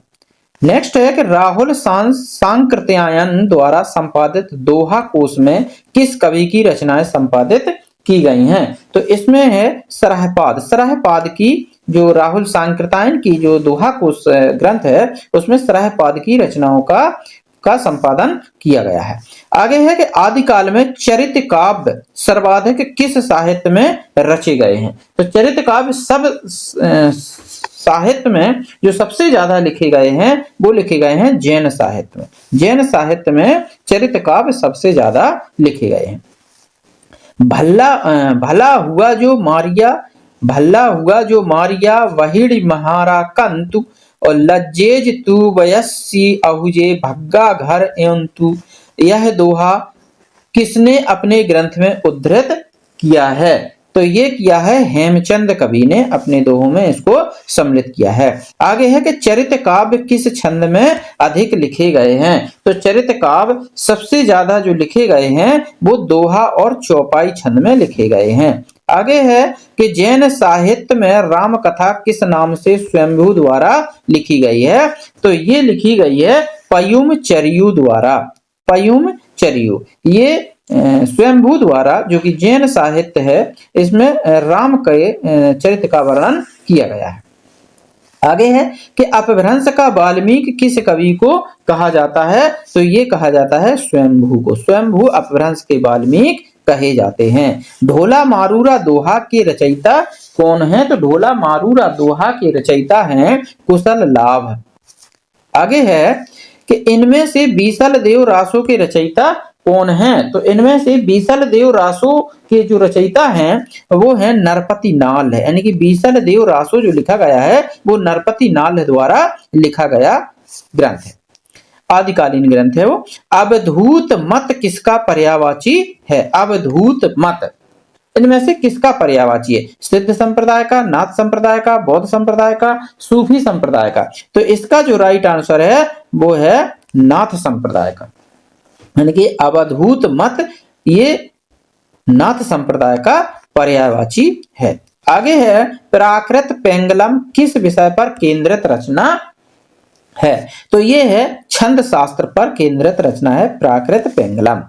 नेक्स्ट है कि राहुल सांकृत्यायन द्वारा संपादित दोहा कोश में किस कवि की रचनाएं संपादित की गई हैं? तो इसमें है सरहपाद। सरहपाद की जो राहुल सांकृत्यायन की जो दोहा कोश ग्रंथ है उसमें सरहपाद की रचनाओं का संपादन किया गया है। आगे है कि आदिकाल में चरित्र काव्य सर्वाधिक किस साहित्य में रचे गए हैं? तो चरित्र काव्य सब साहित्य में जो सबसे ज्यादा लिखे गए हैं वो लिखे गए हैं जैन साहित्य में। जैन साहित्य में चरित्र काव्य सबसे ज्यादा लिखे गए हैं। भला हुआ जो मारिया वहीड़ महारा कंतु और लज्जेज तू वयस्सी अहुजे भग्गा घर एवं तू, यह दोहा किसने अपने ग्रंथ में उद्धृत किया है? तो ये किया है हेमचंद कवि ने अपने दोहों में इसको सम्मिलित किया है। आगे है कि चरित्र काव्य किस छंद में अधिक लिखे गए हैं? तो चरित्र काव्य सबसे ज्यादा जो लिखे गए हैं वो दोहा और चौपाई छंद में लिखे गए हैं। आगे है कि जैन साहित्य में राम कथा किस नाम से स्वयंभू द्वारा लिखी गई है? तो ये लिखी गई है पयुम चरियु द्वारा। पयुम चरियु ये स्वयंभू द्वारा जो कि जैन साहित्य है इसमें राम के चरित्र का वर्णन किया गया है। आगे है कि अपभ्रंश का वाल्मीकि किस कवि को कहा जाता है? तो ये कहा जाता है स्वयंभू को। स्वयंभू अपभ्रंश के वाल्मीकि कहे जाते हैं। ढोला मारूरा दोहा के रचयिता कौन है? तो ढोला मारूरा दोहा के रचयिता हैं कुशल लाभ। आगे है कि इनमें से बीसल देव रासो के रचयिता कौन हैं? तो इनमें से बीसल देव रासो के जो रचयिता हैं वो है नरपति नाल है। यानी कि बीसल देव रासो जो लिखा गया है वो नरपति नाल द्वारा लिखा गया ग्रंथ है, आदिकालीन ग्रंथ है वो। अवधूत मत किसका पर्यायवाची है? अवधूत मत इनमें से किसका पर्यायवाची है? सिद्ध संप्रदाय का, नाथ संप्रदाय का, बौद्ध संप्रदाय का, सूफी संप्रदाय का? तो इसका जो राइट आंसर है वो है नाथ संप्रदाय का। यानी कि अवधूत मत ये नाथ संप्रदाय का पर्यायवाची है। आगे है प्राकृत पेंगलम किस विषय पर केंद्रित रचना है? तो ये है छंद शास्त्र पर केंद्रित रचना है प्राकृत पेंगलम।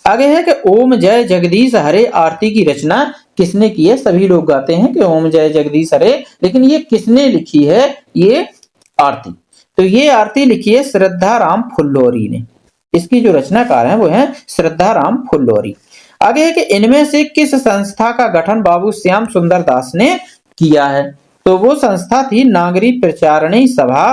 आगे है कि ओम जय जगदीश हरे आरती की रचना किसने की है? सभी लोग गाते हैं कि ओम जय जगदीश हरे, लेकिन ये किसने लिखी है ये आरती? तो ये आरती लिखी है श्रद्धा राम फुल्लोरी ने। इसकी जो रचनाकार है वो है श्रद्धा राम फुल्लोरी। आगे है कि इनमें से किस संस्था का गठन बाबू श्याम सुंदर दास ने किया है? तो वो संस्था थी नागरी प्रचारणी सभा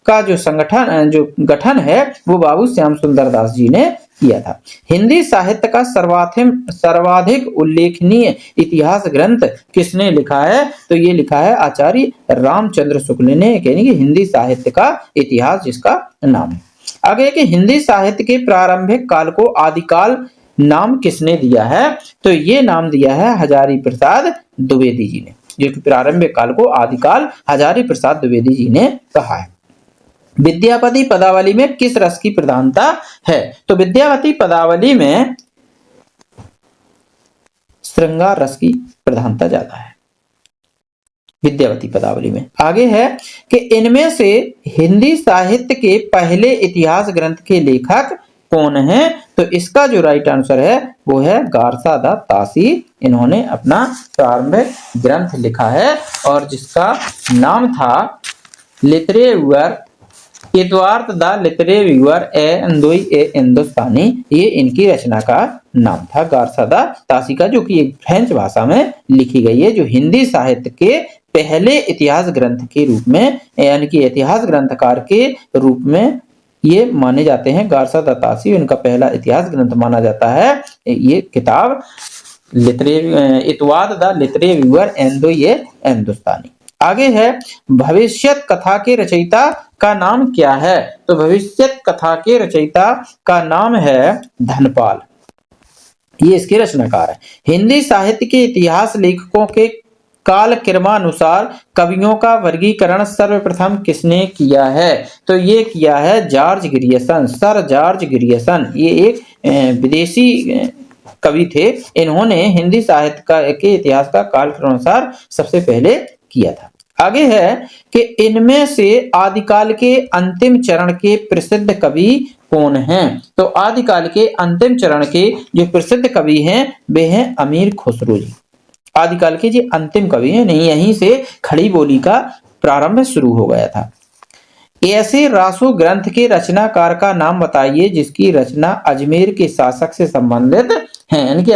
का जो गठन है वो बाबू श्याम सुंदर दास जी ने किया था। हिंदी साहित्य का सर्वाधिक उल्लेखनीय इतिहास ग्रंथ किसने लिखा है? तो ये लिखा है आचार्य रामचंद्र शुक्ल ने, यानी कि हिंदी साहित्य का इतिहास जिसका नाम है। आगे कि हिंदी साहित्य के प्रारंभिक काल को आदिकाल नाम किसने दिया है? तो ये नाम दिया है हजारी प्रसाद द्विवेदी जी ने, जो कि प्रारंभिक काल को आदिकाल हजारी प्रसाद द्विवेदी जी ने कहा है। विद्यापति पदावली में किस रस की प्रधानता है? तो विद्यापति पदावली में श्रृंगार रस की प्रधानता ज्यादा है विद्यापति पदावली में। आगे है कि इनमें से हिंदी साहित्य के पहले इतिहास ग्रंथ के लेखक कौन है? तो इसका जो राइट आंसर है वो है गारसादा तासी। इन्होंने अपना प्रारंभिक ग्रंथ लिखा है और जिसका नाम था लिटरेचर इतवार्थ द लिटरेचर ए हिंदुस्तानी। ये इनकी रचना का नाम था गारसादा तासी का, जो कि एक फ्रेंच भाषा में लिखी गई है, जो हिंदी साहित्य के पहले इतिहास ग्रंथ के रूप में, यानी कि इतिहास ग्रंथकार के रूप में ये माने जाते हैं। गारसा दत्तासी उनका पहला इतिहास ग्रंथ माना जाता है। ये किताब इतवाद द लिटरेरी व्यूअर एंदो ये हिंदुस्तानी। आगे है भविष्यत कथा के रचयिता का नाम क्या है? तो भविष्यत कथा के रचयिता का नाम है धनपाल, ये इसके रचनाकार है। हिंदी साहित्य के इतिहास लेखकों के काल क्रमानुसार कवियों का वर्गीकरण सर्वप्रथम किसने किया है? तो ये किया है George Grierson, sir George Grierson. ये एक विदेशी कवि थे। इन्होंने हिंदी साहित्य के इतिहास का काल क्रमानुसार सबसे पहले किया था। आगे है कि इनमें से आदिकाल के अंतिम चरण के प्रसिद्ध कवि कौन हैं? तो आदिकाल के अंतिम चरण के जो प्रसिद्ध कवि हैं वे हैं अमीर खुसरो जी। आदिकाल के जो अंतिम कवि हैं, नहीं यहीं से खड़ी बोली का प्रारंभ शुरू हो गया था। ऐसे रासो ग्रंथ के रचनाकार का नाम बताइए जिसकी रचना अजमेर के शासक से संबंधित है, यानी कि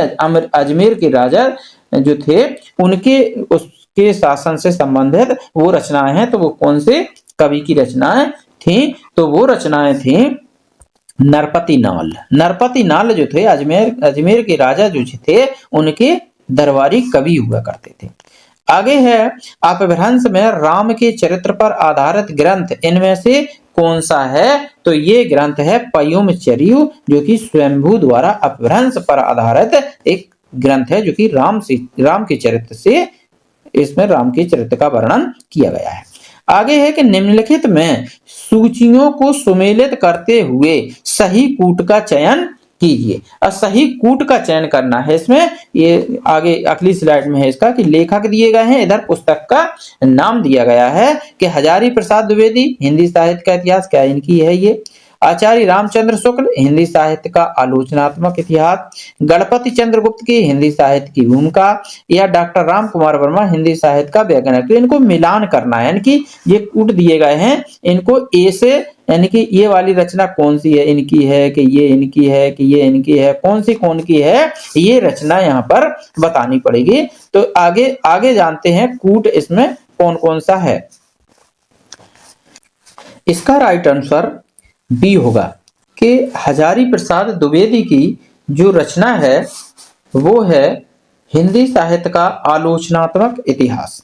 अजमेर के राजा जो थे उनके उसके शासन से संबंधित वो रचनाएं हैं। तो वो कौन से कवि की रचनाएं थी? तो वो रचनाएं थी नरपति नाल। नरपति नाल जो थे अजमेर के राजा जो थे उनके दरबारी कवि हुआ करते थे। आगे है अपभ्रंश में राम के चरित्र पर आधारित ग्रंथ इनमें से कौन सा है? तो ये ग्रंथ है पयुम चरियु, जो कि स्वयंभू द्वारा अपभ्रंश पर आधारित एक ग्रंथ है, जो कि राम के चरित्र से, इसमें राम के चरित्र का वर्णन किया गया है। आगे है कि निम्नलिखित में सूचियों को सुमेलित करते हुए सही कूट का चयन कीजिए। और सही कूट का चयन करना है इसमें, ये आगे अगली स्लाइड में है इसका कि लेखक दिए गए हैं, इधर पुस्तक का नाम दिया गया है कि हजारी प्रसाद द्विवेदी हिंदी साहित्य का इतिहास, क्या इनकी है ये। आचार्य रामचंद्र शुक्ल हिंदी साहित्य का आलोचनात्मक इतिहास, गणपति चंद्र गुप्त की हिंदी साहित्य की भूमिका, या डॉक्टर राम कुमार वर्मा हिंदी साहित्य का वैज्ञानिक। तो इनको मिलान करना है, यानी कि ये कूट दिए गए हैं, इनको ए से, यानी कि ये वाली रचना कौन सी है इनकी है, कि ये इनकी है, कि ये इनकी है, कौन की है, ये रचना यहाँ पर बतानी पड़ेगी। तो आगे जानते हैं कूट इसमें कौन कौन सा है। इसका राइट आंसर बी होगा कि हजारी प्रसाद द्विवेदी की जो रचना है वो है हिंदी साहित्य का आलोचनात्मक इतिहास।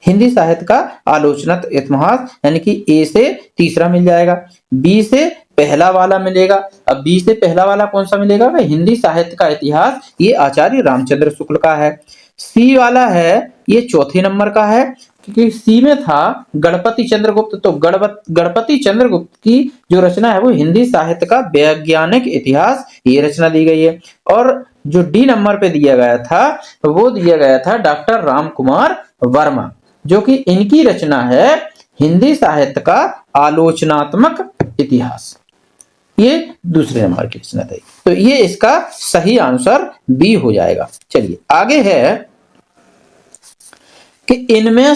हिंदी साहित्य का आलोचनात्मक इतिहास, यानी कि ए से तीसरा मिल जाएगा, बी से पहला वाला मिलेगा। अब बी से पहला वाला कौन सा मिलेगा? भाई हिंदी साहित्य का इतिहास, ये आचार्य रामचंद्र शुक्ल का है। सी वाला है ये चौथे नंबर का है, क्योंकि सी में था गणपति चंद्रगुप्त। तो गणपति चंद्रगुप्त की जो रचना है वो हिंदी साहित्य का वैज्ञानिक इतिहास, ये रचना दी गई है। और जो डी नंबर पे दिया गया था वो दिया गया था डॉक्टर राम कुमार वर्मा, जो कि इनकी रचना है हिंदी साहित्य का आलोचनात्मक इतिहास, ये दूसरे नंबर की रचना थी। तो ये इसका सही आंसर बी हो जाएगा। चलिए आगे है कि इनमें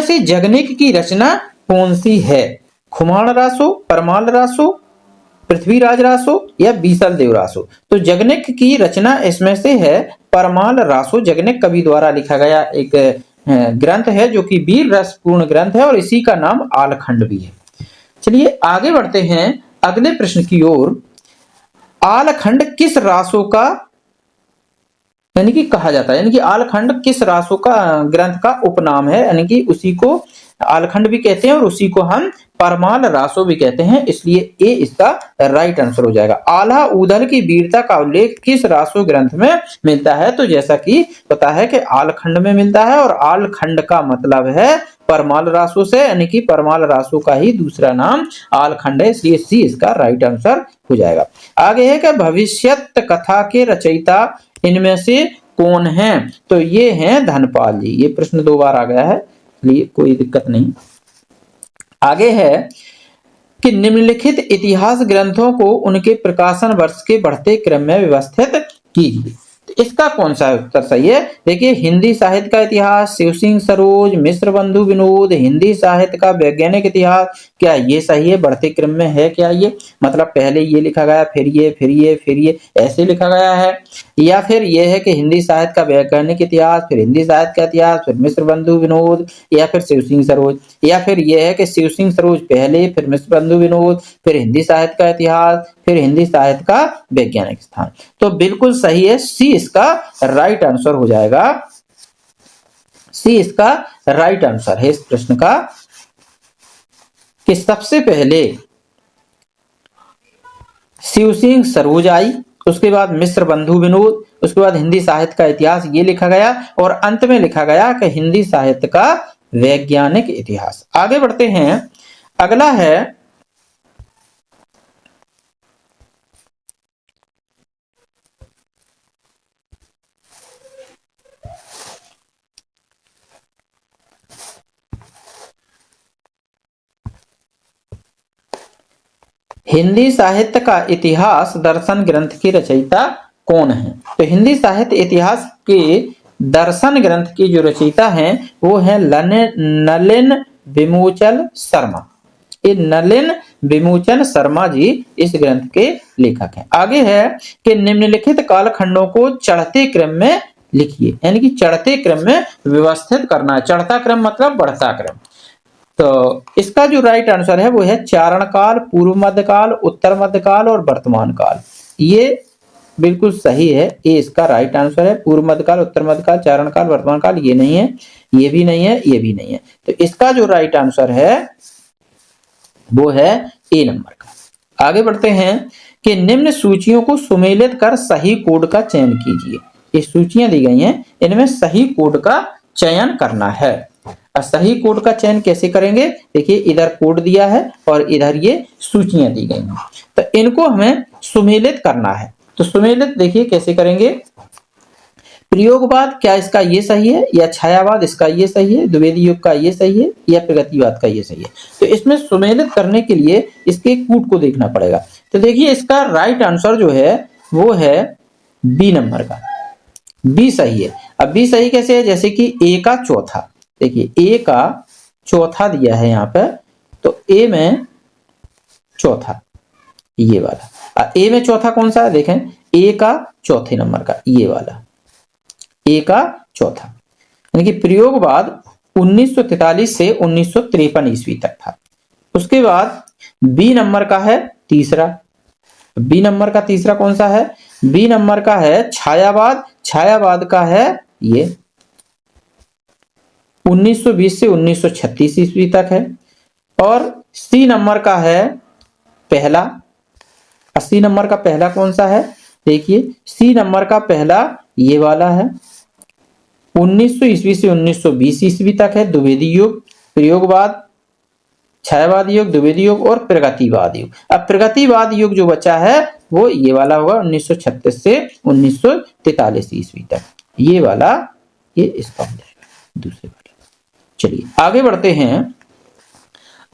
से जगनिक की रचना कौन सी है? खुमाण रासो, परमाल रासो, पृथ्वीराज रासो या बीसल देव रासो। तो जगनिक की रचना इसमें से है परमाल रासो। जगनिक कवि द्वारा लिखा गया एक ग्रंथ है जो कि वीर रसपूर्ण ग्रंथ है और इसी का नाम आलखंड भी है। चलिए आगे बढ़ते हैं अगले प्रश्न की ओर। आलखंड किस रासो का यानी कि कहा जाता है, यानी कि आलखंड किस रासो का ग्रंथ का उपनाम है, यानी कि उसी को आलखंड भी कहते हैं और उसी को हम परमाल रासो भी कहते हैं, इसलिए ए इसका राइट आंसर हो जाएगा। आल्हा ऊधल की वीरता का उल्लेख किस रासो ग्रंथ में मिलता है? तो जैसा कि पता है कि आलखंड में मिलता है और आलखंड का मतलब है परमाल रासो से, यानी कि परमाल रासो का ही दूसरा नाम आलखंड है, इसलिए सी इसका राइट आंसर हो जाएगा। आगे है कि भविष्यत कथा के रचयिता इनमें से कौन हैं? तो ये हैं धनपाल जी। ये प्रश्न 2 बार आ गया है, इसलिए कोई दिक्कत नहीं। आगे है कि निम्नलिखित इतिहास ग्रंथों को उनके प्रकाशन वर्ष के बढ़ते क्रम में व्यवस्थित कीजिए। तो इसका कौन सा उत्तर सही है? देखिए, हिंदी साहित्य का इतिहास, शिव सिंह सरोज, मिश्र बंधु विनोद, हिंदी साहित्य का वैज्ञानिक इतिहास, क्या ये सही है? बढ़ते क्रम में है क्या ये? मतलब पहले ये लिखा गया, फिर ये, फिर ये, फिर ये, ऐसे लिखा गया है, या फिर ये है कि हिंदी साहित्य का वैज्ञानिक इतिहास, फिर हिंदी साहित्य का इतिहास, फिर मिश्र बंधु विनोद, या फिर शिव सिंह सरोज, या फिर ये है कि शिव सिंह सरोज पहले, फिर मिश्र बंधु विनोद, फिर हिंदी साहित्य का इतिहास, फिर हिंदी साहित्य का वैज्ञानिक स्थान। तो बिल्कुल सही है, सी इसका राइट आंसर हो जाएगा। सी इसका राइट आंसर है इस प्रश्न का, कि सबसे पहले शिव सिंह सरोज आई, उसके बाद मिश्र बंधु विनोद, उसके बाद हिंदी साहित्य का इतिहास ये लिखा गया, और अंत में लिखा गया कि हिंदी साहित्य का वैज्ञानिक इतिहास। आगे बढ़ते हैं, अगला है हिंदी साहित्य का इतिहास दर्शन ग्रंथ की रचयिता कौन है? तो हिंदी साहित्य इतिहास के दर्शन ग्रंथ की जो रचयिता हैं वो है नलिन विमोचन शर्मा। ये नलिन विमोचन शर्मा जी इस ग्रंथ के लेखक हैं। आगे है कि निम्नलिखित कालखंडों को चढ़ते क्रम में लिखिए, यानी कि चढ़ते क्रम में व्यवस्थित करना है। चढ़ता क्रम मतलब बढ़ता क्रम। तो इसका जो राइट आंसर है वो है चारण काल, पूर्व मध्यकाल, उत्तर मध्यकाल और वर्तमान काल। ये बिल्कुल सही है, ये इसका राइट आंसर है। पूर्व मध्यकाल, उत्तर मध्यकाल, चारण काल, वर्तमान काल ये नहीं है, ये भी नहीं है, ये भी नहीं है। तो इसका जो राइट आंसर है वो है ए नंबर का। आगे बढ़ते हैं कि निम्न सूचियों को सुमेलित कर सही कोड का चयन कीजिए। ये सूचियां दी गई हैं, इनमें सही कोड का चयन करना है। और सही कोड का चयन कैसे करेंगे? देखिए, इधर कोड दिया है और इधर ये सूचियां दी गई हैं, तो इनको हमें सुमेलित करना है। तो सुमेलित देखिए कैसे करेंगे। प्रयोगवाद क्या इसका ये सही है, या छायावाद इसका ये सही है, द्विवेदी युग का ये सही है, या प्रगतिवाद का ये सही है? तो इसमें सुमेलित करने के लिए इसके कूट को देखना पड़ेगा। तो देखिए, इसका राइट आंसर जो है वो है बी नंबर का। बी सही है। अब बी सही कैसे है? जैसे कि ए का चौथा, देखिए ए का चौथा दिया है यहाँ पर, तो ए में चौथा ये वाला। ए में चौथा कौन सा है? देखें, ए का चौथे नंबर का ये वाला, ए का चौथा, यानी कि प्रयोगवाद 1943 से 1953 ईस्वी तक था। उसके बाद बी नंबर का है तीसरा। बी नंबर का तीसरा कौन सा है? बी नंबर का है छायावाद। छायावाद का है ये 1920 से 1936 ईस्वी तक है। और सी नंबर का है पहला। 80 नंबर का पहला कौन सा है? देखिए, सी नंबर का पहला ये वाला है, 1900 ईस्वी से 1920 ईस्वी तक है। द्विवेदी युग, प्रयोगवाद, छायावाद युग, द्विवेदी युग और प्रगतिवाद युग। अब प्रगतिवाद युग जो बचा है वो ये वाला होगा, 1936 से 1943 ईस्वी तक। ये वाला, ये इसका हो जाएगा दूसरे वाला। चलिए आगे बढ़ते हैं।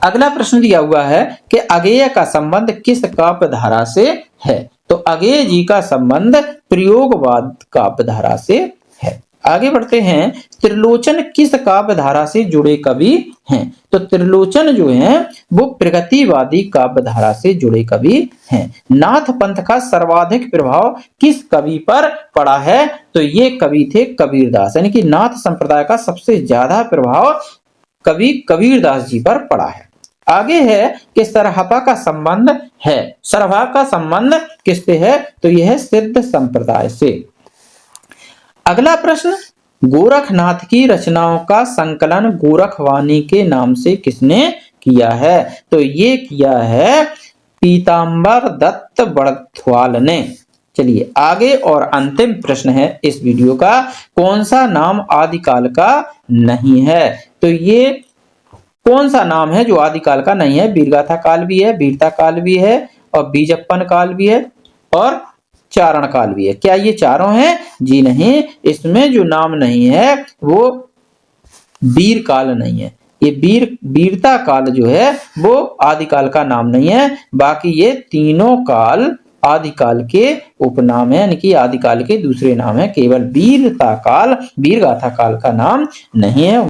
अगला प्रश्न दिया हुआ है कि अगेय का संबंध किस काव्य धारा से है? तो अगेय जी का संबंध प्रयोगवाद काव्य धारा से है। आगे बढ़ते हैं, त्रिलोचन किस काव्य धारा से जुड़े कवि हैं? तो त्रिलोचन जो हैं वो प्रगतिवादी काव्य धारा से जुड़े कवि हैं। नाथ पंथ का सर्वाधिक प्रभाव किस कवि पर पड़ा है? तो ये कवि थे कबीरदास, यानी कि नाथ संप्रदाय का सबसे ज्यादा प्रभाव कवि कबीरदास जी पर पड़ा है। आगे है कि सरहपा का संबंध है। सरहपा का संबंध किससे है? तो यह है सिद्ध संप्रदाय से। अगला प्रश्न, गोरखनाथ की रचनाओं का संकलन गोरखवाणी के नाम से किसने किया है? तो ये किया है पीतांबर दत्त बड़थवाल ने। चलिए आगे, और अंतिम प्रश्न है इस वीडियो का, कौन सा नाम आदिकाल का नहीं है? तो ये कौन सा नाम है जो आदिकाल का नहीं है? वीरगाथा काल भी है, वीरता काल भी है, और बीजप्पन काल भी है, और चारण काल भी है। क्या ये चारों हैं? जी नहीं, इसमें जो नाम नहीं है वो वीर काल नहीं है। ये वीरता काल जो है वो आदिकाल का नाम नहीं है। बाकी ये तीनों काल आदिकाल के उपनाम है, यानी कि आदिकाल के दूसरे नाम है, केवल वीरगाथा काल का नाम नहीं है।